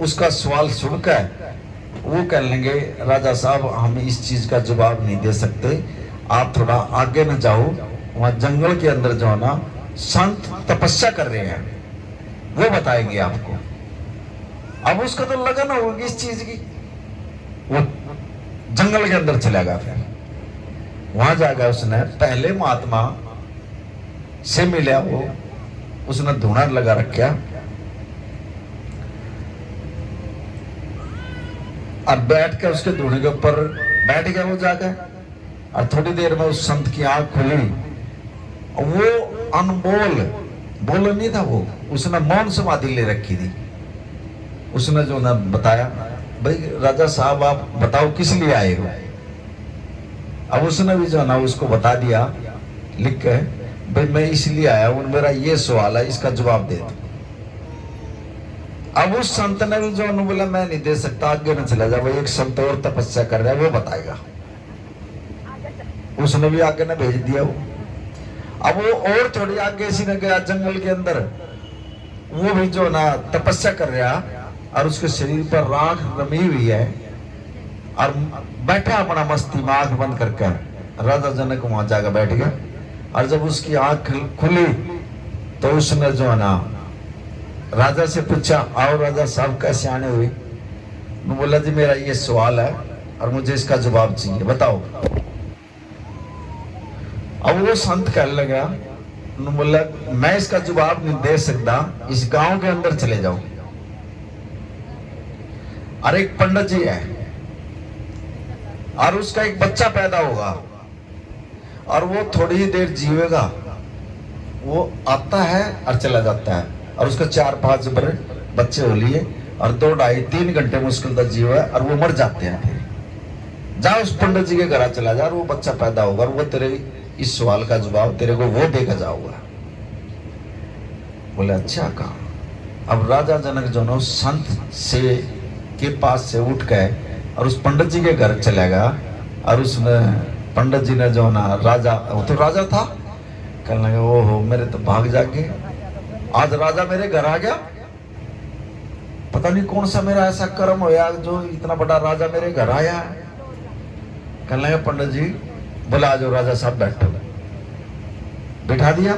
[SPEAKER 1] उसका सवाल सुनकर वो कह लेंगे, राजा साहब हम इस चीज का जवाब नहीं दे सकते, आप थोड़ा आगे न जाओ, वहां जंगल के अंदर जो है ना संत तपस्या कर रहे हैं, वो बताएंगे आपको। अब उसका तो लगन होगी इस चीज की, वो जंगल के अंदर चला गया। फिर वहां जाकर उसने पहले महात्मा से मिला, वो उसने धुना लगा रखा, और बैठ कर उसके धुने के ऊपर बैठ गया वो जाकर, और थोड़ी देर में उस संत की आंख खुली। वो अनमोल बोल नहीं था, वो उसने मौन समाधि ले रखी थी। उसने जो ना बताया, भाई राजा साहब आप बताओ किस लिए आए हो? अब उसने भी जो ना उसको बता दिया लिख के, भाई मैं इसलिए आया हूं, मेरा ये सवाल है, इसका जवाब दे दो। अब उस संत ने भी जो बोला मैं नहीं दे सकता, आगे न चला जा, भाई एक संत और तपस्या कर रहा है वो बताएगा। उसने भी आगे न भेज दिया वो। अब वो और थोड़ी आगे सी न गया जंगल के अंदर, वो भी जो ना तपस्या कर रहा, और उसके शरीर पर राख रमी हुई है, और बैठा अपना मस्ती में आंख बंद करके। राजा जनक वहां जाकर बैठ गया, और जब उसकी आंख खुली तो उसने जो है ना राजा से पूछा, आओ राजा साहब कैसे आने हुए? मैं बोला जी मेरा ये सवाल है और मुझे इसका जवाब चाहिए, बताओ। अब वो संत कहने लगा, बोला मैं इसका जवाब नहीं दे सकता, इस गांव के अंदर चले जाओ, और एक पंडित जी है, और उसका एक बच्चा पैदा होगा, और वो थोड़ी ही देर जीवेगा, वो आता है और चला जाता है, और उसका 4-5 बच्चे हो लिए, और 2-2.5-3 घंटे मुश्किल तक जीवा, और वो मर जाते हैं। फिर जा उस पंडित जी के घर चला जा, और वो बच्चा पैदा होगा, और वो तेरे इस सवाल का जवाब तेरे को वो देकर जाऊंगा। बोले अच्छा कहा। अब राजा जनक जो ना संत से के पास से उठ गए और उस पंडित जी के घर चला गया, और उसने पंडित जी ने जो ना राजा, वो तो राजा था, कहने लगे ओहो मेरे तो भाग जागे, आज राजा मेरे घर आ गया, पता नहीं कौन सा मेरा ऐसा कर्म होया जो इतना बड़ा राजा मेरे घर आया है। कहने लगे पंडित जी, बोला आ जाओ राजा साहब बैठो। बिठा दिया।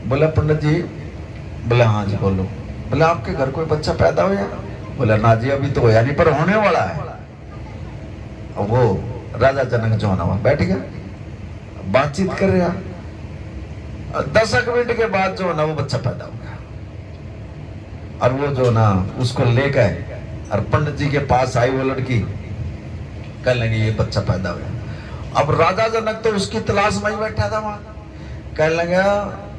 [SPEAKER 1] बोला पंडित जी, बोला हाँ जी बोलो। बोला आपके घर कोई बच्चा पैदा होया? बोला ना जी अभी तो होया नहीं, पर होने वाला है। वो राजा जनक जो ना वहां बैठ गया, बातचीत कर रहा। 10 मिनट के बाद जो ना वो बच्चा पैदा हो गया, और वो जो ना उसको लेकर और पंडित जी के पास आई वो लड़की, कहने लगी ये बच्चा पैदा हो गया। अब राजा जनक तो उसकी तलाश में ही बैठा था वहां, कहने लगा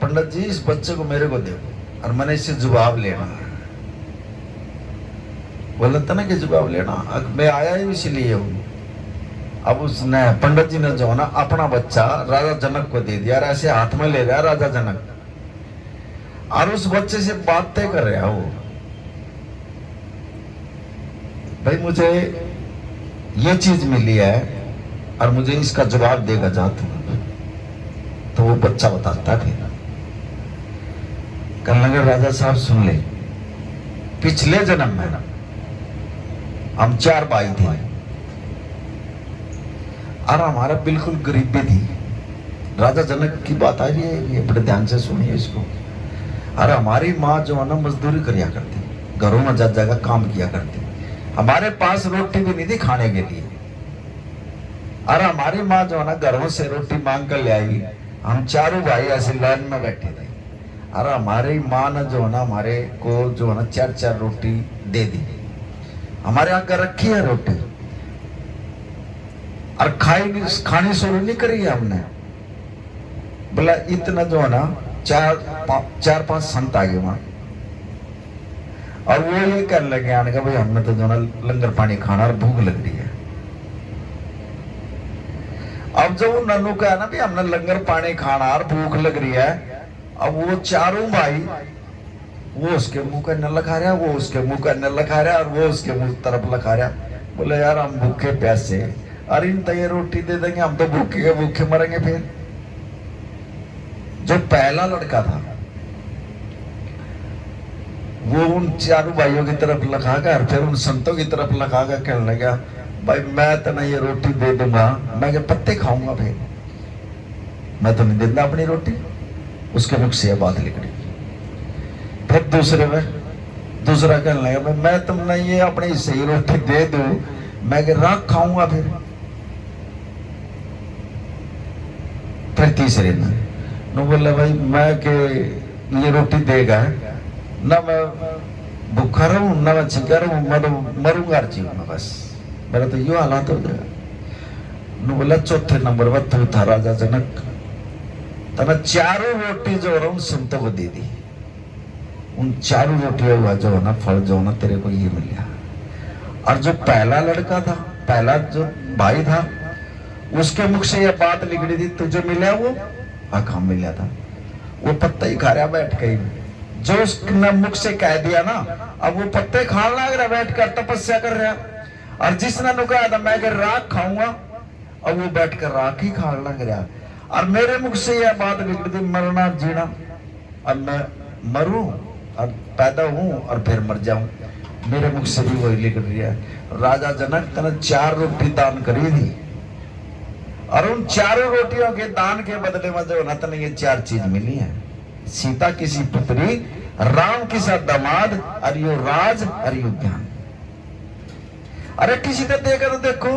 [SPEAKER 1] पंडित जी इस बच्चे को मेरे को दो और मैंने इससे जवाब लेना। बोला था ना कि जवाब लेना, मैं आया ही इसीलिए हूं। अब उसने पंडित जी ने जो है ना अपना बच्चा राजा जनक को दे दिया, और ऐसे हाथ में ले रहा राजा जनक, और उस बच्चे से बातें कर रहा वो, भाई मुझे ये चीज मिली है और मुझे इसका जवाब देगा जा तू। तो वो बच्चा बताता फिर, कहने लगे राजा साहब सुन ले, पिछले जन्म में हम 4 भाई थे और हमारा बिल्कुल गरीबी थी। राजा जनक की बात आ रही है, ये बड़े ध्यान से सुनिए इसको। और हमारी माँ जो है ना मजदूरी करिया करती, घरों में जा जगह काम किया करती, हमारे पास रोटी भी नहीं थी खाने के लिए। और हमारी माँ जो है ना घरों से रोटी मांग कर ले आई, हम चारों भाई ऐसे लाइन में बैठे थे, और हमारी माँ ने जो है ना हमारे को जो है ना 4-4 रोटी दे दी। हमारे आगे रखी है रोटी और खानी शुरू नहीं करी है हमने। बोला इतना जो है ना 4-5 संत आ गए वहां, और वो ये कहने लगे आने का भाई हमने तो जो ना लंगर पानी खाना और भूख लग रही है। अब जो नन्नू का है ना भी हमने लंगर पानी खाना और भूख लग रही है, अब वो चारों भाई वो उसके मुंह का न लखा रहा, वो उसके मुंह का न लखा रहा, और वो उसके मुंह तरफ लखा रहा। बोले यार हम भूखे प्यासे, अरे इन ये रोटी दे देंगे, हम तो भूखे के भूखे मरेंगे। फिर जो पहला लड़का था वो उन चारों भाइयों की तरफ लखा कर फिर उन संतों की तरफ लखा कर कहने लगा भाई मैं तो ना ये रोटी दे दूंगा, मैं के पत्ते खाऊंगा, फिर मैं तो नहीं देता अपनी रोटी। उसके मुख से यह बात निकली। फिर दूसरा कहने लगा मैं तुमने ये अपनी हिस्से ही रोटी दे दूं, मैं के राख खाऊंगा। फिर तीसरे ने बोला भाई मैं के ये रोटी देगा ना, मैं भूखा रहूं ना मैं छिका रहूं, मैं तो मरूंगा जीवन, बस मेरा तो यो हालात हो जाएगा। बोला चौथे नंबर पर तू था राजा जनक, तना चारों रोटी जो है उन संतों को दे दी। उन चारों रोटियों हुआ जो है ना फल जो है ना तेरे को ये मिल गया। और जो पहला लड़का था, पहला जो भाई था, उसके मुख से यह बात निकली थी तुझे मिला वो हाँ मिला था, वो पत्ता ही खा रहा बैठ के। जो उसने मुख से कह दिया ना, अब वो पत्ते खाने लग रहा बैठ कर, तपस्या कर रहा। और जिसने नुकाया था मैं राख खाऊंगा, अब वो बैठ कर राख ही खाने लग रहा। और मेरे मुख से यह बात निकली थी मरना जीना, अब मैं मरूं और पैदा हूं और फिर मर जाऊं, मेरे मुख से भी वही निकल रही है। राजा जनक तने 4 रोटी दान करी थी, और उन चारों रोटियों के दान के बदले में जो ना तने ये 4 चीज मिली है। सीता किसी पुत्री, राम किसा दामाद, और यो राज और यो ज्ञान। अरे किसी ने देखा तो देखो,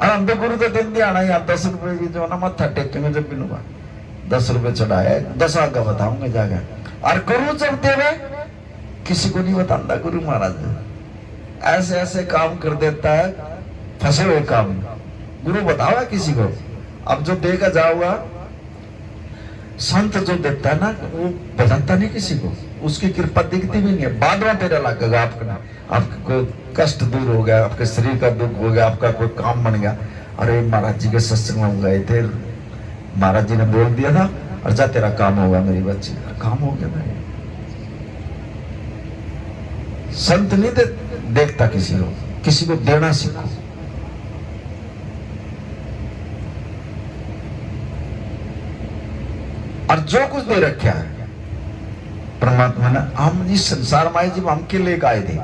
[SPEAKER 1] हम तो गुरु तो दिन दिया यहाँ 10 रुपए की जो ना मत्था टेकेंगे जब भी नुआ 10 रुपए चढ़ाया 10 आगे बताऊंगा जाकर। और गुरु जब देवे किसी को नहीं बताता, गुरु महाराज ऐसे ऐसे काम कर देता है, फंसे हुए काम गुरु बताओ किसी को। अब जो देगा जाओगा संत जो देता है ना वो बताता नहीं किसी को, उसकी कृपा दिखती भी नहीं है। बाद में तेरा लगेगा आपका कोई कष्ट दूर हो गया, आपके शरीर का दुख हो गया, आपका कोई काम बन गया, अरे महाराज जी के सत्संग में गए थे, महाराज जी ने बोल दिया था और जा तेरा काम होगा, मेरी बच्ची काम हो गया। मेरे संत नहीं देखता किसी को देना सीखो। और जो कुछ दे रखा है परमात्मा ने, हम इस संसार में जब हम के लेकर आए थे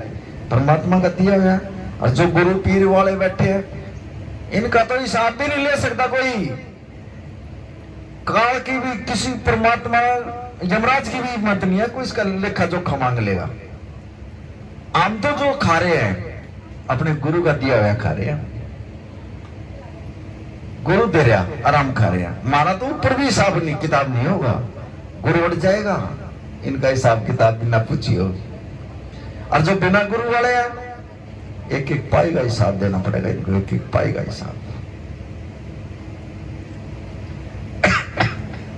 [SPEAKER 1] परमात्मा का दिया गया। और जो गुरु पीर वाले बैठे हैं इनका तो हिसाब भी नहीं ले सकता कोई, काल की भी किसी परमात्मा यमराज की भी हिम्मत नहीं है कोई इसका लेखा जोखा मांग लेगा। हम तो जो खा रहे हैं अपने गुरु का दिया हुआ खा रहे हैं, गुरु दे रहा आराम खा रहे हैं। हमारा तो ऊपर भी हिसाब नहीं किताब नहीं होगा, गुरु उठ जाएगा, इनका हिसाब किताब भी ना पूछियो। और जो बिना गुरु वाले हैं एक एक पाई का हिसाब देना पड़ेगा इनको, एक एक पाई का हिसाब।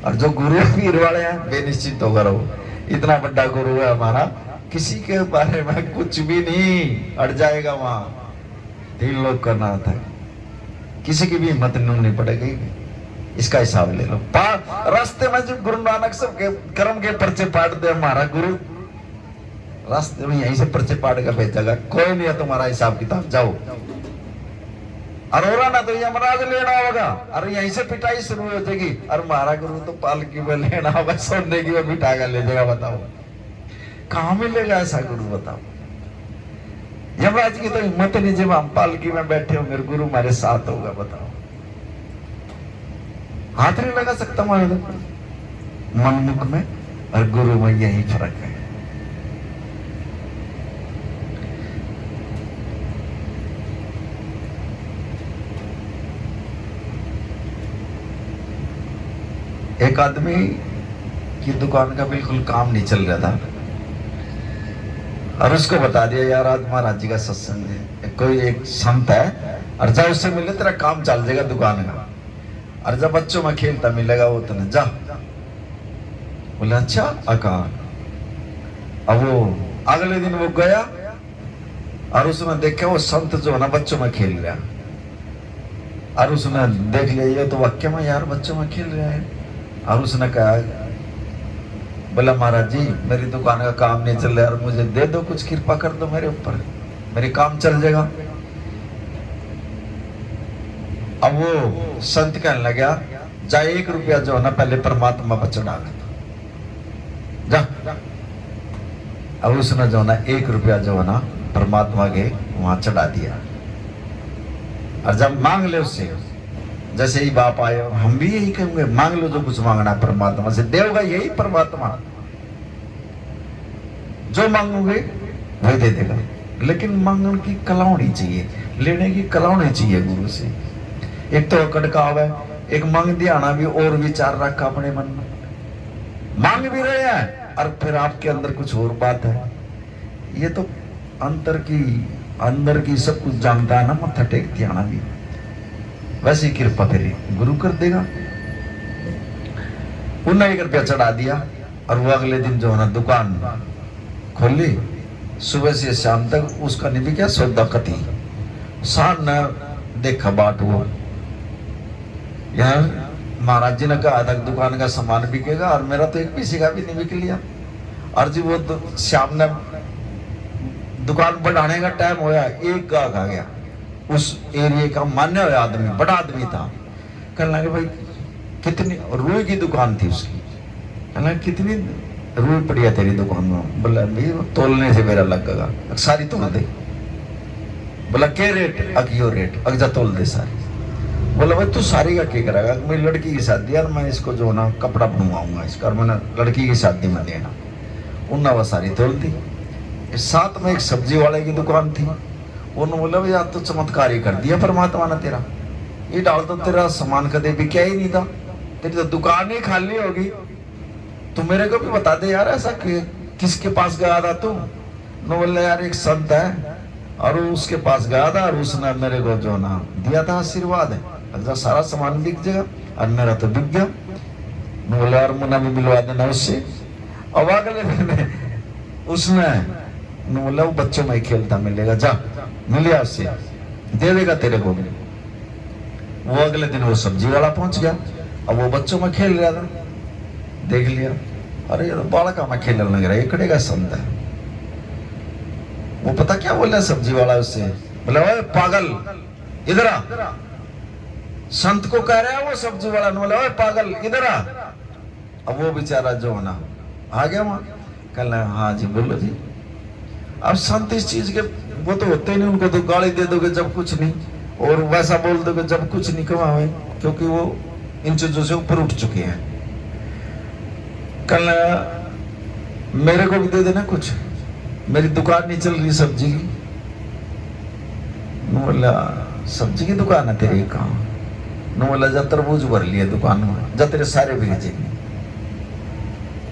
[SPEAKER 1] और जो गुरु पीर वाले हैं बेनिश्चित होकर रहो, इतना बड़ा गुरु है हमारा, किसी के बारे में कुछ भी नहीं अड़ जाएगा वहां। 3 लोग करना था, किसी की भी हिम्मत नहीं पड़ेगी, इसका हिसाब ले लो। रास्ते में जो गुरु नानक सब के कर्म के पर्चे पाट दे हमारा गुरु, रास्ते में यहीं से पर्चे पाट कर भेजेगा, कोई नहीं है तुम्हारा हिसाब किताब, जाओ। अरोरा ना तो यमराज लेना होगा, अरे यहीं से पिटाई शुरू हो जाएगी। और हमारा गुरु तो पालकी में लेना होगा, सोने की में बिठा कर ले जाएगा। बताओ कहां मिलेगा ऐसा गुरु, बताओ। यमराज की तो हिम्मत नहीं, जब हम पालकी में बैठे हो मेरे गुरु हमारे साथ होगा, बताओ। हाथ नहीं लगा सकता हमारे मनमुख में और गुरु में, यही फर्क है। एक आदमी की दुकान का बिल्कुल काम नहीं चल रहा था और उसको बता दिया यार आज महाराज जी का सत्संग है, कोई एक संत है और जब उससे मिले तेरा काम चल जाएगा दुकान का, और जब बच्चों में खेलता मिलेगा वो तो जा। बोले अच्छा अकाल। अब वो अगले दिन वो गया और उसने देखा वो संत जो है ना बच्चों में खेल रहा, और उसने देख लिया ये तो वाक्य में यार बच्चों में खेल रहा है। और उसने कहा बोला महाराज जी मेरी दुकान का काम नहीं चल रहा है, मुझे दे दो, कुछ कृपा कर दो मेरे ऊपर, मेरे काम चल जाएगा। अब वो संत कहने लगा जा 1 रुपया जो है ना पहले परमात्मा पर चढ़ा जा। अब उसने जो है ना 1 रुपया जो है ना परमात्मा के वहां चढ़ा दिया। और जब मांग ले उससे, जैसे ही बाप आए हम भी यही कहेंगे मांग लो जो कुछ मांगना परमात्मा से, देगा यही परमात्मा, जो मांगोगे वही दे देगा। लेकिन मांगने की कला होनी चाहिए, लेने की कला होनी चाहिए गुरु से। एक तो कड़काव है, एक मांग दियाना भी और विचार रखा अपने मन में, मांग भी रहे हैं और फिर आपके अंदर कुछ और बात है। ये तो अंदर की सब कुछ जानता है ना, मत्था टेक दियाना भी वैसे ही कृपा तेरी गुरु कर देगा। उन्हें 1 रुपया चढ़ा दिया और वो अगले दिन जो है ना दुकान खोली, सुबह से शाम तक उसका नहीं भी क्या सौदा कती, शान न देखा बाट वो यार महाराज जी ने कहा था दुकान का सामान बिकेगा और मेरा तो एक पीसी का भी नहीं बिक लिया। और जी वो शाम ने दुकान बढ़ाने का टाइम होया, एक गाहक आ गया, उस एरिया का मान्य हुआ आदमी, बड़ा आदमी था। कहने लगे भाई कितनी रुई की दुकान थी उसकी, कहने लगे कितनी रुई पड़ी है तेरी दुकान में? बोला भाई तोलने से मेरा लगेगा, सारी तोल दे। बोला क्या रेट? अगियो रेट, अगजा तोल दे सारी। बोला भाई तू सारी का क्या करेगा? मेरी लड़की की शादी यार, मैं इसको जो ना कपड़ा बनवाऊंगा इसका, और मैंने लड़की की शादी में देना। उन्ना वो सारी तोल दी। साथ में एक सब्जी वाले की दुकान थी, उन्होंने बोला यार तो चमत्कार ही कर दिया परमात्मा ने तेरा, ये डाल तो तेरा सामान कदे भी क्या ही नहीं था, तेरी तो दुकान ही खाली होगी, तू मेरे को भी बता दे यार ऐसा किसके पास गया था तू? न बोला यार एक संत है और उसके पास गया था और उसने मेरे को जो ना दिया था आशीर्वाद है, अच्छा सारा सामान बिक जाएगा, और मेरा तो बिक गया। न बोला यार मुन्ना भी मिलवा देना उससे। अब अगले दिन उसने न बोला वो बच्चों में खेलता मिलेगा, जा मिलिया उससे, दे देगा तेरे को भी। वो अगले दिन वो सब्जी वाला पहुंच गया, अब वो बच्चों में खेल रहा था, देख लिया अरे ये तो बालका में खेलने लग रहा है, इकड़े का संत है। वो पता क्या बोला सब्जी वाला उससे? बोला ओए पागल इधर आ। संत को कह रहा है वो सब्जी वाला, बोला ओए पागल इधर आ। अब वो बेचारा जो है ना आ गया वहां, कहना हाँ जी बोलो जी। अब संत इस चीज के वो तो होते ही नहीं, उनको तो गाली दे दोगे जब कुछ नहीं, और वैसा बोल दोगे जब कुछ नहीं कमावे, क्योंकि वो इन चीजों से ऊपर उठ चुके हैं। कल मेरे को भी दे देना कुछ, मेरी दुकान नहीं चल रही सब्जी की। बोला सब्जी की दुकान है तेरी कहाँ? न बोला जा तरबूज भर लिए दुकान में, जा तेरे सारे बिक जाएंगे।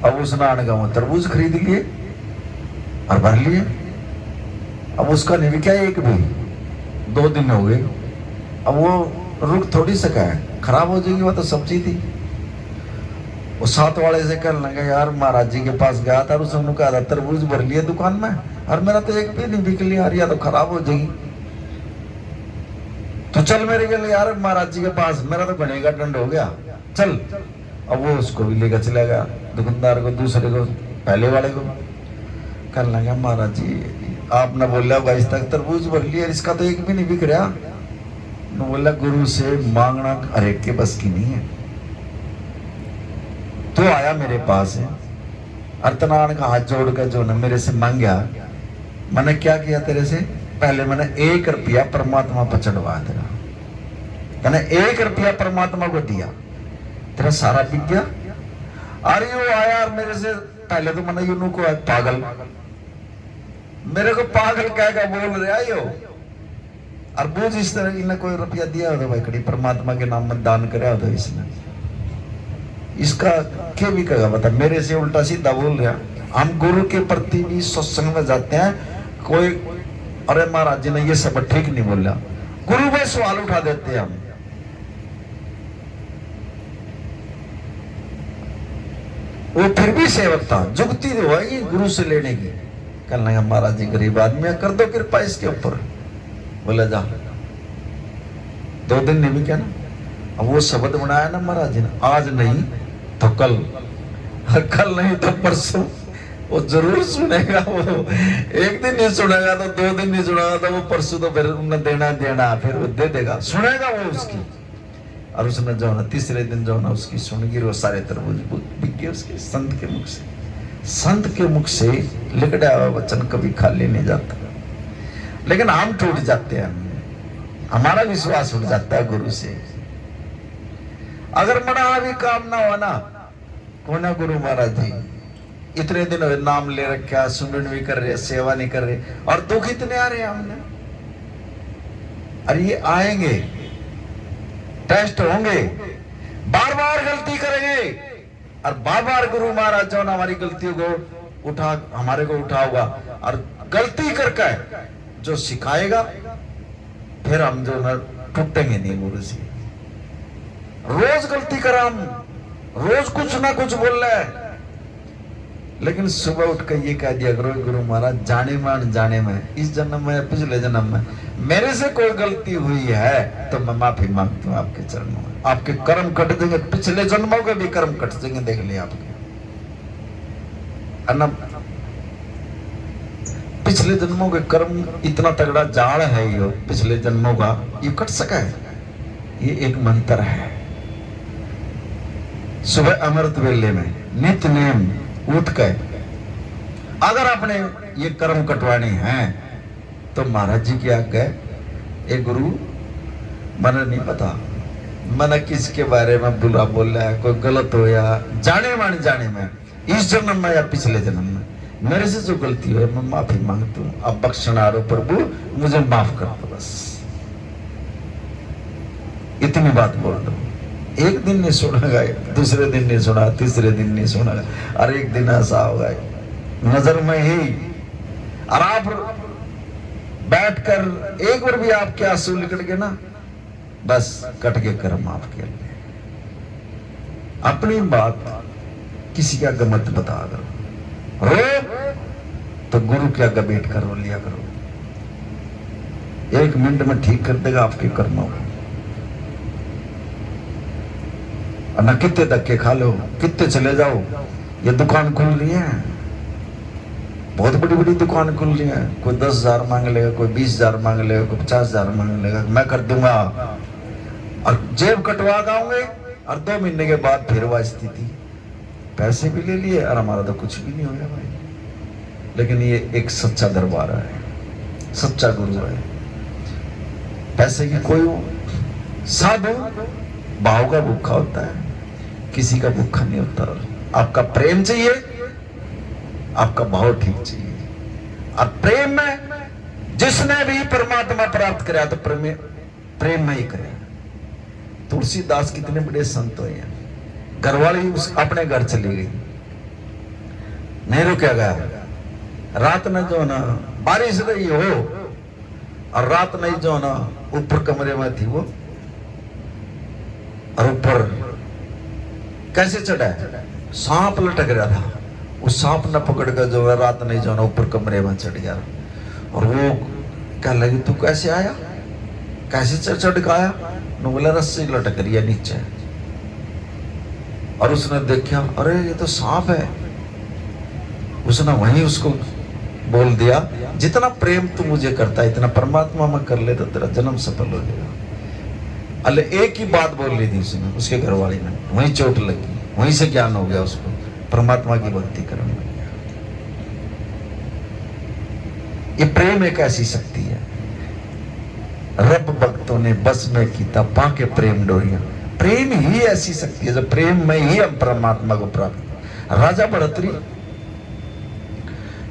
[SPEAKER 1] अब उसने आने का तरबूज खरीद लिए और भर लिए। अब उसका नहीं बिका एक भी, 2 दिन हो गए। अब वो रुक थोड़ी सका है, खराब हो जाएगी, वो तो सब्जी थी। वो साथ वाले से कहने लगा यार महाराज जी के पास गया था, उसने कहा था तरबूज भर लिए दुकान में और मेरा तो एक भी नहीं बिक लिया, या तो खराब हो जाएगी, तो चल मेरे के लिए यार महाराज जी के पास, मेरा तो बने का दंड हो गया, चल। अब वो उसको भी लेकर चला गया, दुकानदार को, दूसरे को, पहले वाले को। कहने लगा महाराज जी आपने बोला 22 तक तरबूज भर लिया, इसका तो एक भी नहीं बिक रहा। बोला गुरु से मांगना हर एक के बस की नहीं है। तो आया मेरे पास है, अर्तनान का हाथ जोड़कर जो न मेरे से मांगा, मैंने क्या किया तेरे से? पहले मैंने 1 रुपया परमात्मा पर चढ़वा तेरा, मैंने 1 रुपया परमात्मा को दिया, तेरा सारा बिक गया। अरे वो आया मेरे से पहले तो मैंने यूं को पागल, मेरे को पागल कह बोल रहा यो, और बोझ इस तरह इन्हें कोई रुपया दिया हो तो भाई कड़ी परमात्मा के नाम में दान कराया हो तो इसने, इसका क्या भी कहेगा बता? मेरे से उल्टा सीधा बोल रहा। हम गुरु के प्रति भी सत्संग में जाते हैं, कोई अरे महाराज जी ने ये सब ठीक नहीं बोला, गुरु पे सवाल उठा देते हैं हम। वो फिर भी सेवक था, जुगती तो है गुरु से लेने की। कहने लगा महाराज जी गरीब आदमी है, कर दो कृपा इसके ऊपर। बोला जा, 2 दिन नहीं भी क्या ना। अब वो शब्द बनाया ना महाराज जी ने, आज नहीं तो कल, कल नहीं तो परसों, वो जरूर सुनेगा। वो एक दिन नहीं सुनेगा तो 2 दिन नहीं सुनेगा तो वो परसों तो फिर उन्हें देना फिर वो दे देगा, सुनेगा वो उसकी। और उसने जो ना तीसरे दिन जो ना उसकी सुनगी, वो सारे तरबूज बिक गए उसके संत के मुख से। संत के मुख से लिखड़ा हुआ वचन कभी खाली नहीं जाता। लेकिन हम टूट जाते हैं, हमारा विश्वास उठ जाता है गुरु से। अगर मना भी काम ना हो ना, को ना गुरु महाराज जी इतने दिन नाम ले रखा, सुमरन भी कर रहे, सेवा नहीं कर रहे, और दुख इतने आ रहे हैं हमने। अरे ये आएंगे, टेस्ट होंगे, बार बार गलती करेंगे, और बार बार गुरु महाराज जो हमारी गलतियों को हमारे को उठाओगा, और गलती करके जो सिखाएगा फिर हम जो ना टूटेंगे नहीं गुरु से। रोज गलती करा हम, रोज कुछ ना कुछ बोल रहे हैं, लेकिन सुबह उठ कर ये कह दिया करो गुरु महाराज जाने में जाने में, इस जन्म में पिछले जन्म में मेरे से कोई गलती हुई है तो मैं माफी मांगता हूँ आपके चरणों में। आपके कर्म कट जाएंगे, पिछले जन्मों के भी कर्म कट जाएंगे, देख लिया आपके। पिछले जन्मों के कर्म इतना तगड़ा जाल है ये, पिछले जन्मों का ये कट सका है। ये एक मंत्र है। सुबह अमृत वेले में नित्य नेम उठ के अगर अपने ये कर्म कटवाने हैं तो महाराज जी की आज्ञा है, ए गुरु मैंने नहीं पता, मैंने किसके बारे में बुरा बोला है, कोई गलत हो या जाने में, इस जन्म में या पिछले जन्म में मेरे से जो गलती हो मैं माफी मांगता हूँ। अब बख्शनारो प्रभु मुझे माफ कर दो, बस इतनी बात बोल दो। एक दिन नहीं सुनेगा, दूसरे दिन नहीं सुना, तीसरे दिन नहीं सुना, और एक दिन ऐसा होगा नजर में ही, और आप बैठकर एक बार भी आपके आंसू निकल गए ना, बस कट के कर्म आपके लिए। अपनी बात किसी का गमत बता करो, रो तो गुरु के आगे बैठ कर रो लिया करो, 1 मिनट में ठीक कर देगा आपके कर्मों को। ना कितने धक्के खा लो, कितने चले जाओ, ये दुकान खुल रही है, बहुत बड़ी बड़ी दुकान खुल रही है, कोई 10,000 मांग लेगा, कोई 20,000 मांग लेगा, कोई 50,000 मांग लेगा, मैं कर दूंगा, और जेब कटवा गाऊंगे, और 2 महीने के बाद फिर वह स्थिति, पैसे भी ले लिए और हमारा तो कुछ भी नहीं हो गया भाई। लेकिन ये एक सच्चा दरबार है, सच्चा गुरु है। पैसे की कोई साधु भाव का भूखा होता है, किसी का भूखा नहीं होता। आपका प्रेम चाहिए, आपका भाव ठीक चाहिए, और प्रेम में जिसने भी परमात्मा प्राप्त कराया तो प्रेम में ही करे। तुलसीदास कितने बड़े संत हुए हैं। घरवाली अपने घर चली गई, नहीं रुका गया। रात में जो ना बारिश रही हो और रात नहीं जो ना ऊपर कमरे में थी वो, और ऊपर कैसे चढ़ा है, सांप लटक रहा था। उस सांप ने पकड़ कर जो है रात नहीं जो ना ऊपर कमरे में चढ़ गया। और वो कह लगी तू कैसे आया, कैसे चढ़ के आया? न बोला रस्सी लटक रही है नीचे। और उसने देखा अरे ये तो सांप है। उसने वहीं उसको बोल दिया जितना प्रेम तू मुझे करता है इतना परमात्मा में कर ले तो तेरा जन्म सफल हो जाएगा। अल्ले एक ही बात बोल ली थी उसने, उसके घरवाली ने, वहीं चोट लगी, वहीं से ज्ञान हो गया उसको, परमात्मा की भक्ति करने लग गया। ये प्रेम एक ऐसी शक्ति है। रब भक्तों ने बस में कीता पाके प्रेम डोरिया। प्रेम ही ऐसी शक्ति है, जब प्रेम में ही हम परमात्मा को प्राप्त। राजा भरतरी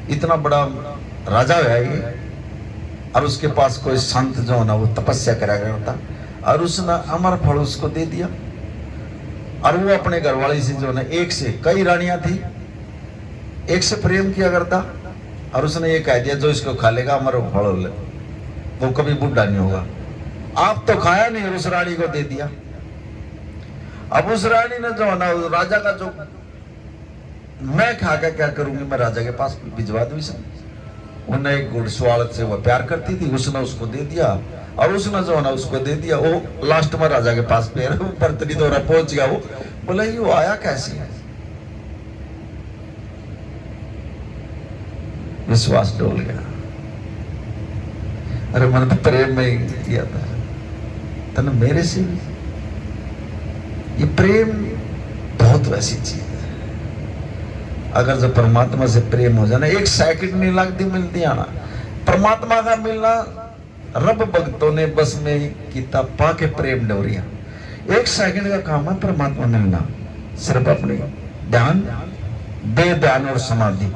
[SPEAKER 1] इतना बड़ा राजा है ये, और उसके पास कोई संत जो ना वो तपस्या करा करता, और उसने अमर फल उसको दे दिया। और वो अपने घरवाली से जो ना एक से कई रानियां थी, एक से प्रेम किया करता, और उसने ये कह दिया जो इसको खा लेगा अमर फल वो कभी बुढ़ा नहीं होगा। आप तो खाया नहीं और उस रानी को दे दिया। अब उस रानी ने जो ना राजा का जो मैं खा कर क्या करूंगी, मैं राजा के पास भिजवा दूं इसे। उन्हें एक घुड़सवार से वो प्यार करती थी, उसने उसको दे दिया, और उसने जो ना उसको दे दिया। वो लास्ट में राजा के पास बर्तनी दौरा पहुंच गया। वो बोला ये वो आया कैसे है? विश्वास डोल गया। अरे मैंने तो प्रेम में ही किया था, तने मेरे से भी। ये प्रेम बहुत वैसी चीज है, अगर जब परमात्मा से प्रेम हो जाना, एक सेकंड नहीं लगती मिलती आना। परमात्मा का मिलना रब भक्तों ने बस में कीता पाके प्रेम डोरिया। एक सेकंड का काम है परमात्मा मिलना। सिर्फ अपने ध्यान, दे ध्यान और समाधि,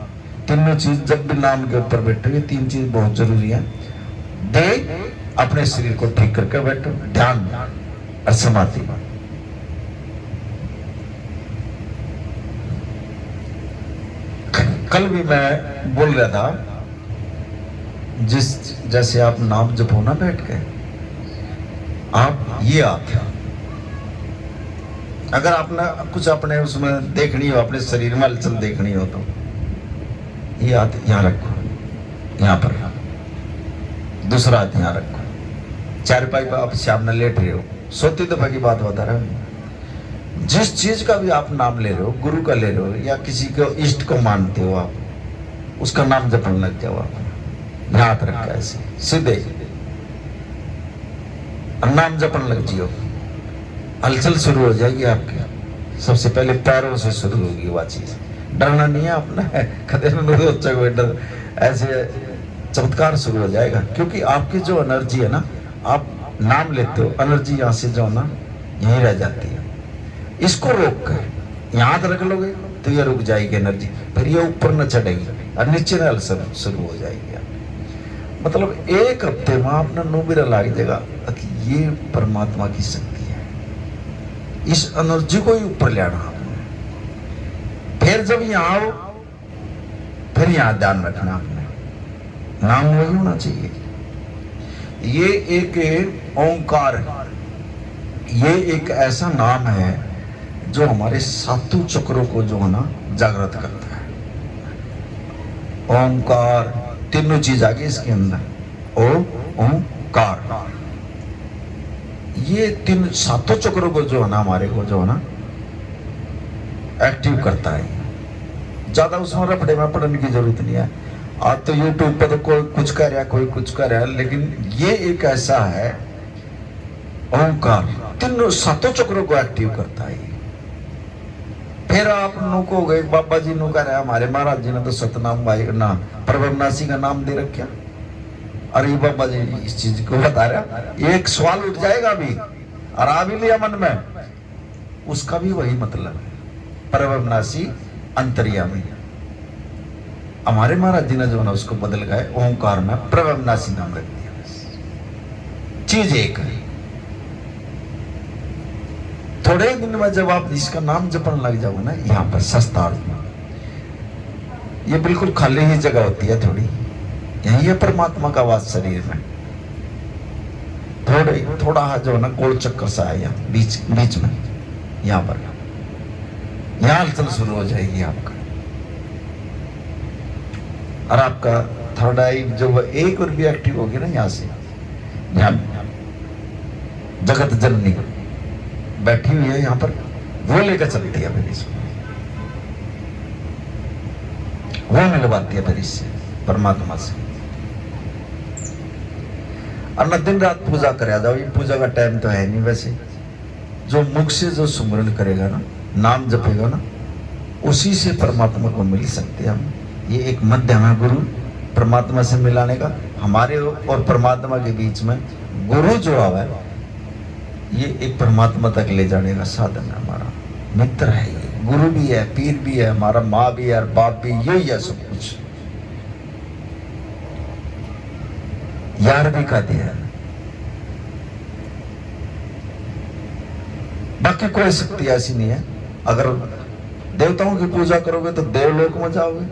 [SPEAKER 1] तीनों चीज जब भी नाम के ऊपर बैठे, तीन चीज बहुत जरूरी है। दे, अपने शरीर को ठीक करके बैठो, ध्यान और समाधि। कल भी मैं बोल रहा था, जैसे आप नाम जपो ना बैठ के, आप ये आते, अगर आपने कुछ अपने उसमें देखनी हो, अपने शरीर में हलचल देखनी हो, तो ये हाथ यहां रखो, यहां पर दूसरा हाथ यहां रखो। चारपाई पर आप सामने लेट रहे हो, सोती दफा की बात बता रहा हूं। जिस चीज का भी आप नाम ले रहे हो, गुरु का ले रहे हो या किसी को इष्ट को मानते हो, आप उसका नाम जपने लग जाओ। आप हाथ रखा ऐसे सीधे नाम जपने लग जियो, हलचल शुरू हो जाएगी आपकी। सबसे पहले पैरों से शुरू होगी वह चीज। डरना नहीं है आपने, कदे डर, ऐसे चमत्कार शुरू हो जाएगा। क्योंकि आपकी जो एनर्जी है ना, आप नाम लेते हो, एनर्जी यहाँ से जो ना यहीं रह जाती है। इसको रोक कर यहाँ रख लोगे तो ये रुक जाएगी एनर्जी, फिर ये ऊपर न चढ़ेगी और नीचे न हलचल शुरू हो जाएगी। मतलब एक हफ्ते में आपने नोबिरा लग जाएगा कि ये परमात्मा की शक्ति है। इस एनर्जी को ही ऊपर ले आना आपने। फिर जब यहाँ आओ, फिर यहाँ ध्यान रखना आपने, नाम वही होना चाहिए। ये एक ओंकार है, ये एक ऐसा नाम है जो हमारे सातों चक्रों को जो है ना जागृत करता है। ओंकार, तीनों चीज आ गई इसके अंदर। ओंकार, ये तीन सातों चक्रों को जो है ना हमारे को जो है ना एक्टिव करता है। ज्यादा उसमें रपड़े में पढ़ने की जरूरत नहीं है। आज तो यूट्यूब पर तो कोई कुछ कर रहा है, कोई कुछ कर रहा है, लेकिन ये एक ऐसा है ओंकार, तीनों सातों चक्रों को एक्टिव करता है। फिर आप नु को गए बाबा जी नु कह रहे हमारे महाराज जी ने तो सतनाम भाई का नाम, परब्रह्मनासी का नाम दे रखा। अरे बाबा जी इस चीज को बता रहा, एक सवाल उठ जाएगा अभी और आ भी लिया मन में, उसका भी वही मतलब है, परब्रह्मनासी अंतर्यामी। हमारे महाराज जी ने जो है ना उसको बदल गए, ओंकार में प्रवनासी नाम रख दिया। चीज एक है। थोड़े ही दिन में जब आप इसका नाम जपने लग जाओगे ना, यहाँ पर सस्ता में ये बिल्कुल खाली ही जगह होती है थोड़ी, यही है परमात्मा का वास शरीर में। थोड़ा जो है ना गोल चक्कर सा है यहाँ बीच में, यहाँ पर यहाँ हलचल शुरू हो जाएगी आपका, और आपका थर्ड आई जो एक और भी एक्टिव होगी ना, यहाँ से जगत जननी बैठी हुई है यहाँ पर, वो लेकर चलती है फिर इसको, वो मिलवाती है फिर इससे परमात्मा से। और न दिन रात पूजा करे जाओ, ये पूजा का टाइम तो है नहीं वैसे। जो मुख से जो सुमरण करेगा ना, नाम जपेगा ना, उसी से परमात्मा को मिल सकते हैं हम। ये एक माध्यम है गुरु परमात्मा से मिलाने का। हमारे और परमात्मा के बीच में गुरु जो आवा है, ये एक परमात्मा तक ले जाने का साधन है, हमारा मित्र है ये। गुरु भी है, पीर भी है, हमारा माँ भी है और बाप भी, यही है सब कुछ। यार भी कहते हैं। बाकी कोई शक्ति ऐसी नहीं है। अगर देवताओं की पूजा करोगे तो देवलोक में जाओगे,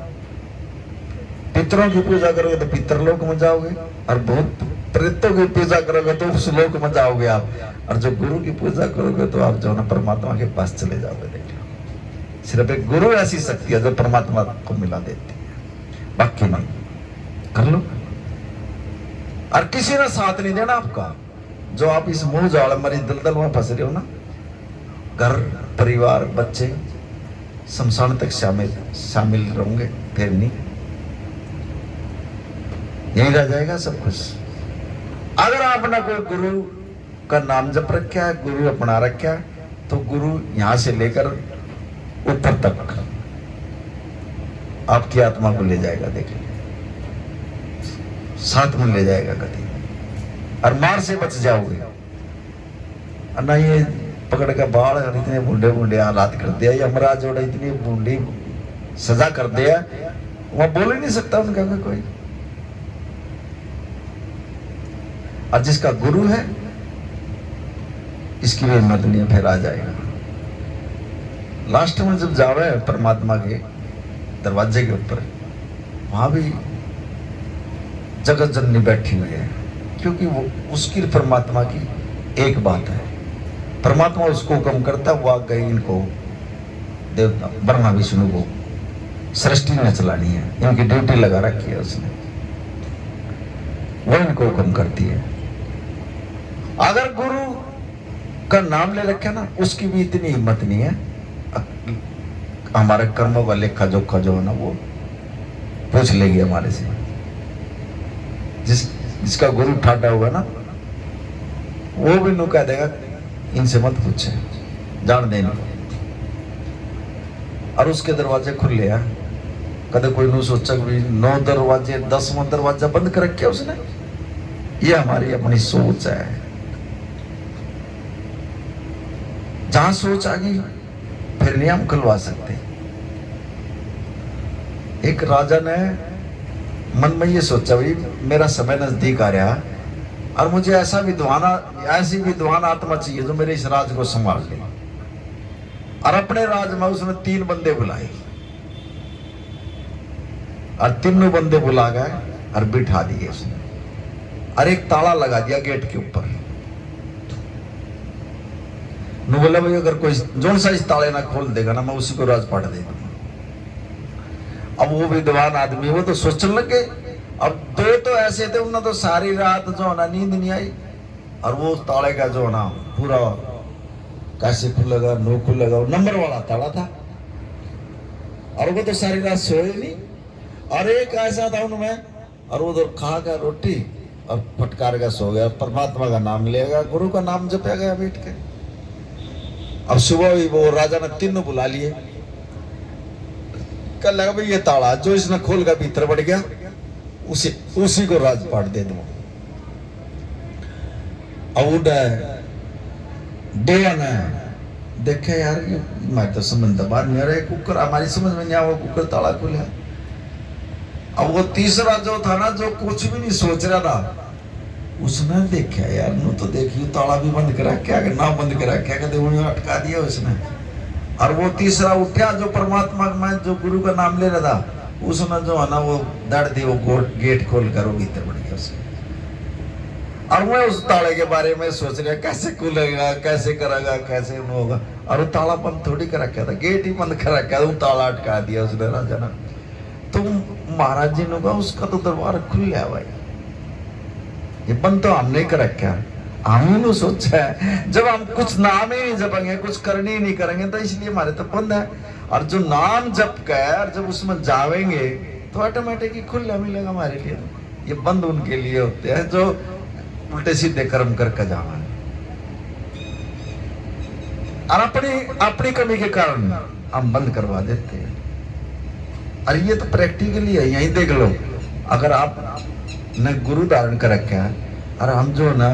[SPEAKER 1] पितरों की पूजा करोगे तो पितरलोक में जाओगे, और बहुत प्रेतों की पूजा करोगे तो उस लोक में जाओगे आप। और जो गुरु की पूजा करोगे तो आप जो ना परमात्मा के पास चले जाओगे। देख लो, सिर्फ एक गुरु ऐसी शक्ति है जो परमात्मा को मिला देती है, बाकी नहीं। कर लो। और किसी ने साथ नहीं देना आपका। जो आप इस मुंह जाल मरी दलदल में फंस रहे हो ना, घर परिवार बच्चे शमशान तक शामिल रहोगे, फिर नहीं, यही रह जाएगा सब कुछ। अगर आपने कोई गुरु का नाम जप रखा है, गुरु अपना रखा है, तो गुरु यहां से लेकर ऊपर तक आपकी आत्मा को ले जाएगा। देख लीजिए, साथ में ले जाएगा कभी, और मार से बच जाओगे। ना ये पकड़ का बाल इतने बूढ़े हालात कर दिया, यमराज जोड़ा इतनी बूढ़ी सजा कर दिया, वहां बोल ही नहीं सकता उनका कोई। और जिसका गुरु है, इसकी भी हिम्मत नहीं है, फिर आ जाएगा। लास्ट में जब जावे परमात्मा के दरवाजे के ऊपर, वहां भी जगत जननी बैठी हुई है, क्योंकि वो उसकी परमात्मा की एक बात है। परमात्मा उसको हुक्म करता, वो आ गई इनको देवता ब्रह्मा विष्णु को सृष्टि में चलानी है, इनकी ड्यूटी लगा रखी है उसने, वो इनको हुक्म करती है। अगर गुरु का नाम ले रखा ना, उसकी भी इतनी हिम्मत नहीं है। हमारे कर्मों का लेखा जोखा जो है ना, वो पूछ लेगी हमारे से। जिसका गुरु ठाटा हुआ ना, वो भी नु कह देगा इनसे मत पूछे, जान देने। और उसके दरवाजे खुले हैं। कदे कोई नु सोचा भी 9 दरवाजे 10वां दरवाजा बंद कर रखे उसने। ये हमारी अपनी सोच है। जहां सोच आ गई फिर नहीं हम खुलवा सकते। एक राजा ने मन में ये सोचा, भाई मेरा समय नजदीक आ रहा और मुझे ऐसी विद्वान आत्मा चाहिए जो मेरे इस राज को संभाल ले। और अपने राज में उसने 3 बंदे बुलाए, और तीनों बंदे बुला गए और बिठा दिए उसने, और एक ताला लगा दिया गेट के ऊपर। बोला भाई अगर कोई जोन सा इस ताले ना खोल देगा ना, मैं उसी को राजपाट दे दूंगा। अब वो विद्वान आदमी वो तो सोचने लगे। अब 2 तो ऐसे थे, उन्हें तो सारी रात जो है ना नींद नहीं आई, और वो ताले का जो है ना पूरा कैसे खुलेगा, नो खुलेगा, नंबर वाला ताला था, और वो तो सारी रात सोए नहीं। और एक ऐसा था उनमें, और वो तो खा कर रोटी और फटकार का सो गया, परमात्मा का नाम लेगा, गुरु का नाम जपा गया बैठ के। अब सुबह ही वो राजा ने 3 बुला लिए। कल लगा भाई ये ताला जो इसने खोल कर भीतर बढ़ गया, उसी को राजपाट दे दो। अब डेया ने देखे यार मैं तो समझ बात नहीं आ रहा, कुकर हमारी समझ में नहीं आया, वो कुकर ताला खुला। अब वो तीसरा जो था ना, जो कुछ भी नहीं सोच रहा था, उसने देखा यार नु तो देखियो ताला भी बंद करा क्या, ना बंद करा क्या, कहते वो अटका दिया उसने। और वो तीसरा उठा जो परमात्मा में जो गुरु का नाम ले रहा था, उसने जो है ना वो दड़ दी, वो गेट खोल कर वो भीतर बढ़ गया उसके। और मैं उस ताले के बारे में सोच रहा कैसे खुलेगा, कैसे करेगा, कैसे होगा। और वो ताला बंद थोड़ी कर रखा था, गेट ही बंद कर रखा था, वो ताला अटका दिया उसने राजा ने। तो महाराज जी ने कहा उसका तो दरबार खुल गया भाई, ये बंद तो हमने कर रखा। हमने सोचा है जब हम कुछ नाम ही नहीं जपेंगे, कुछ करनी ही नहीं करेंगे, तो इसलिए हमारे तो बंद है। और जो नाम जप कर जब उसमें जावेंगे तो ऑटोमेटिक ही खुलने मिलेगा हमारे लिए। ये बंद उनके लिए होते हैं जो उल्टे सीधे कर्म करके जावा, और अपनी कमी के कारण हम बंद करवा देते हैं। और ये तो प्रैक्टिकली है, यही देख लो। अगर आप ने गुरु धारण कर रखा है और हम जो ना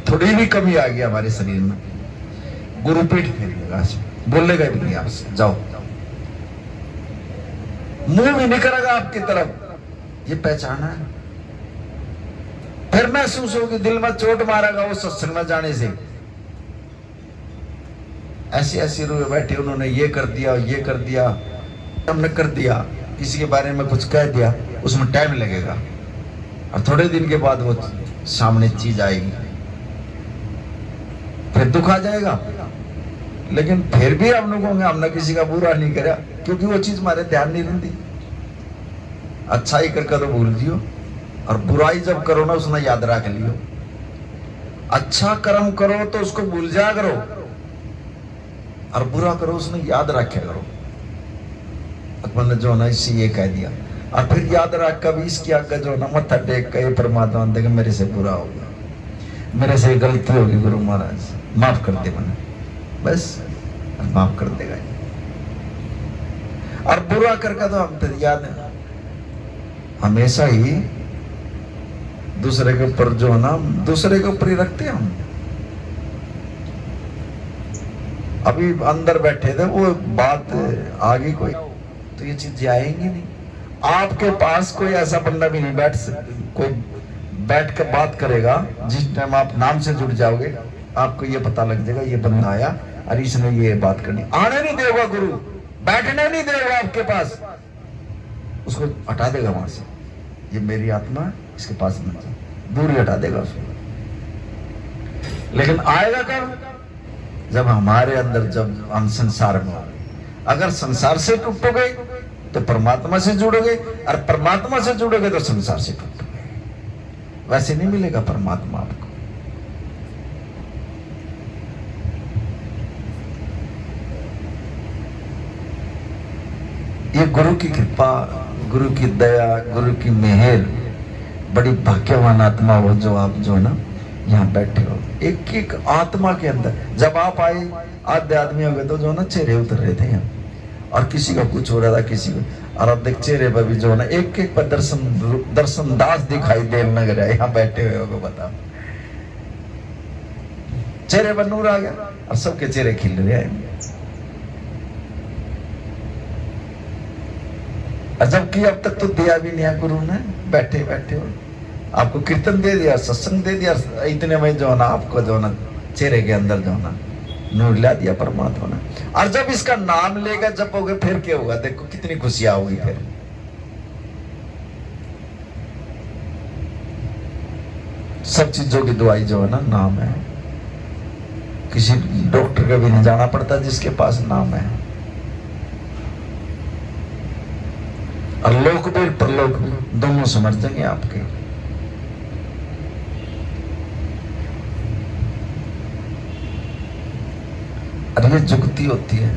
[SPEAKER 1] थोड़ी भी कमी आ गई हमारे शरीर में, गुरु पीठ फेरेगा, बोलेगा भी नहीं आपसे, जाओ, मुंह भी नहीं करेगा आपकी तरफ, ये पहचाना है। फिर महसूस होगी दिल में चोट मारेगा वो सत्संग में जाने से। ऐसी ऐसी रूह बैठे, उन्होंने ये कर दिया, ये कर दिया, हमने कर दिया, किसी के बारे में कुछ कह दिया, उसमें टाइम लगेगा और थोड़े दिन के बाद वो सामने चीज आएगी, फिर दुख आ जाएगा। लेकिन फिर भी हम लोगों ने हमने किसी का बुरा नहीं करा, क्योंकि वो चीज हमारे ध्यान नहीं रहती। अच्छाई करके तो भूल जियो, और बुराई जब करो ना उसने याद रख लियो। अच्छा कर्म करो तो उसको भूल जा करो, और बुरा करो उसने याद रखे करो। अकबर ने जो ना इसी ये कह दिया, और फिर याद रख कभी इसकी आगे जो ना मत्था टेक के परमात्मा देखे मेरे से बुरा हो गया, मेरे से गलती होगी, गुरु महाराज माफ कर दे मैंने, बस माफ कर देगा। और बुरा करके तो हम तो याद है हमेशा ही दूसरे के ऊपर जो ना, दूसरे के ऊपर ही रखते हैं हम। अभी अंदर बैठे थे, वो बात आ गई कोई, तो ये चीज आएंगी नहीं। आपके पास कोई ऐसा बंदा भी नहीं कोई बैठ कर बात करेगा, जिस टाइम आप नाम से जुड़ जाओगे आपको ये पता लग जाएगा ये बंदा आया और इसने ये बात करनी। आने नहीं देगा गुरु, बैठने नहीं देगा आपके पास, उसको हटा देगा वहां से। ये मेरी आत्मा इसके पास मत जाओ, दूर ही हटा देगा उसको। लेकिन आएगा कब? जब हमारे अंदर, जब हम संसार में, अगर संसार से टूटोगे तो परमात्मा से जुड़ोगे, और परमात्मा से जुड़ोगे तो संसार से टूटोगे। वैसे नहीं मिलेगा परमात्मा आपको। ये गुरु की कृपा, गुरु की दया, गुरु की मेहर, बड़ी भाग्यवान आत्मा हो जो आप जो है ना यहाँ बैठे हो। एक एक आत्मा के अंदर जब आप आए, आधे आदमी हो गए तो जो ना चेहरे उतर रहे थे यहाँ, और किसी का कुछ हो रहा था, किसी को, और अब देख चेहरे पर भी जो है ना एक एक पर दर्शन दास दिखाई देने लग रहा है। यहाँ बैठे हुए हो बताओ, चेहरे पर नूर आ गया और सबके चेहरे खिल रहे हैं। जबकि अब तक तो दिया भी नहीं है गुरु ने, बैठे बैठे हो आपको कीर्तन दे दिया, सत्संग दे दिया, इतने में जो ना आपको जो ना चेहरे के अंदर जो ना नूर ला दिया परमात्मा ने। और जब इसका नाम लेगा जपोगे फिर क्या होगा, देखो कितनी खुशियां होगी। फिर सब चीजों की दवाई जो है ना नाम है। किसी डॉक्टर का भी नहीं जाना पड़ता जिसके पास नाम है। और लोक भी परलोक भी दोनों समझ देंगे आपके। और ये जुगती होती है।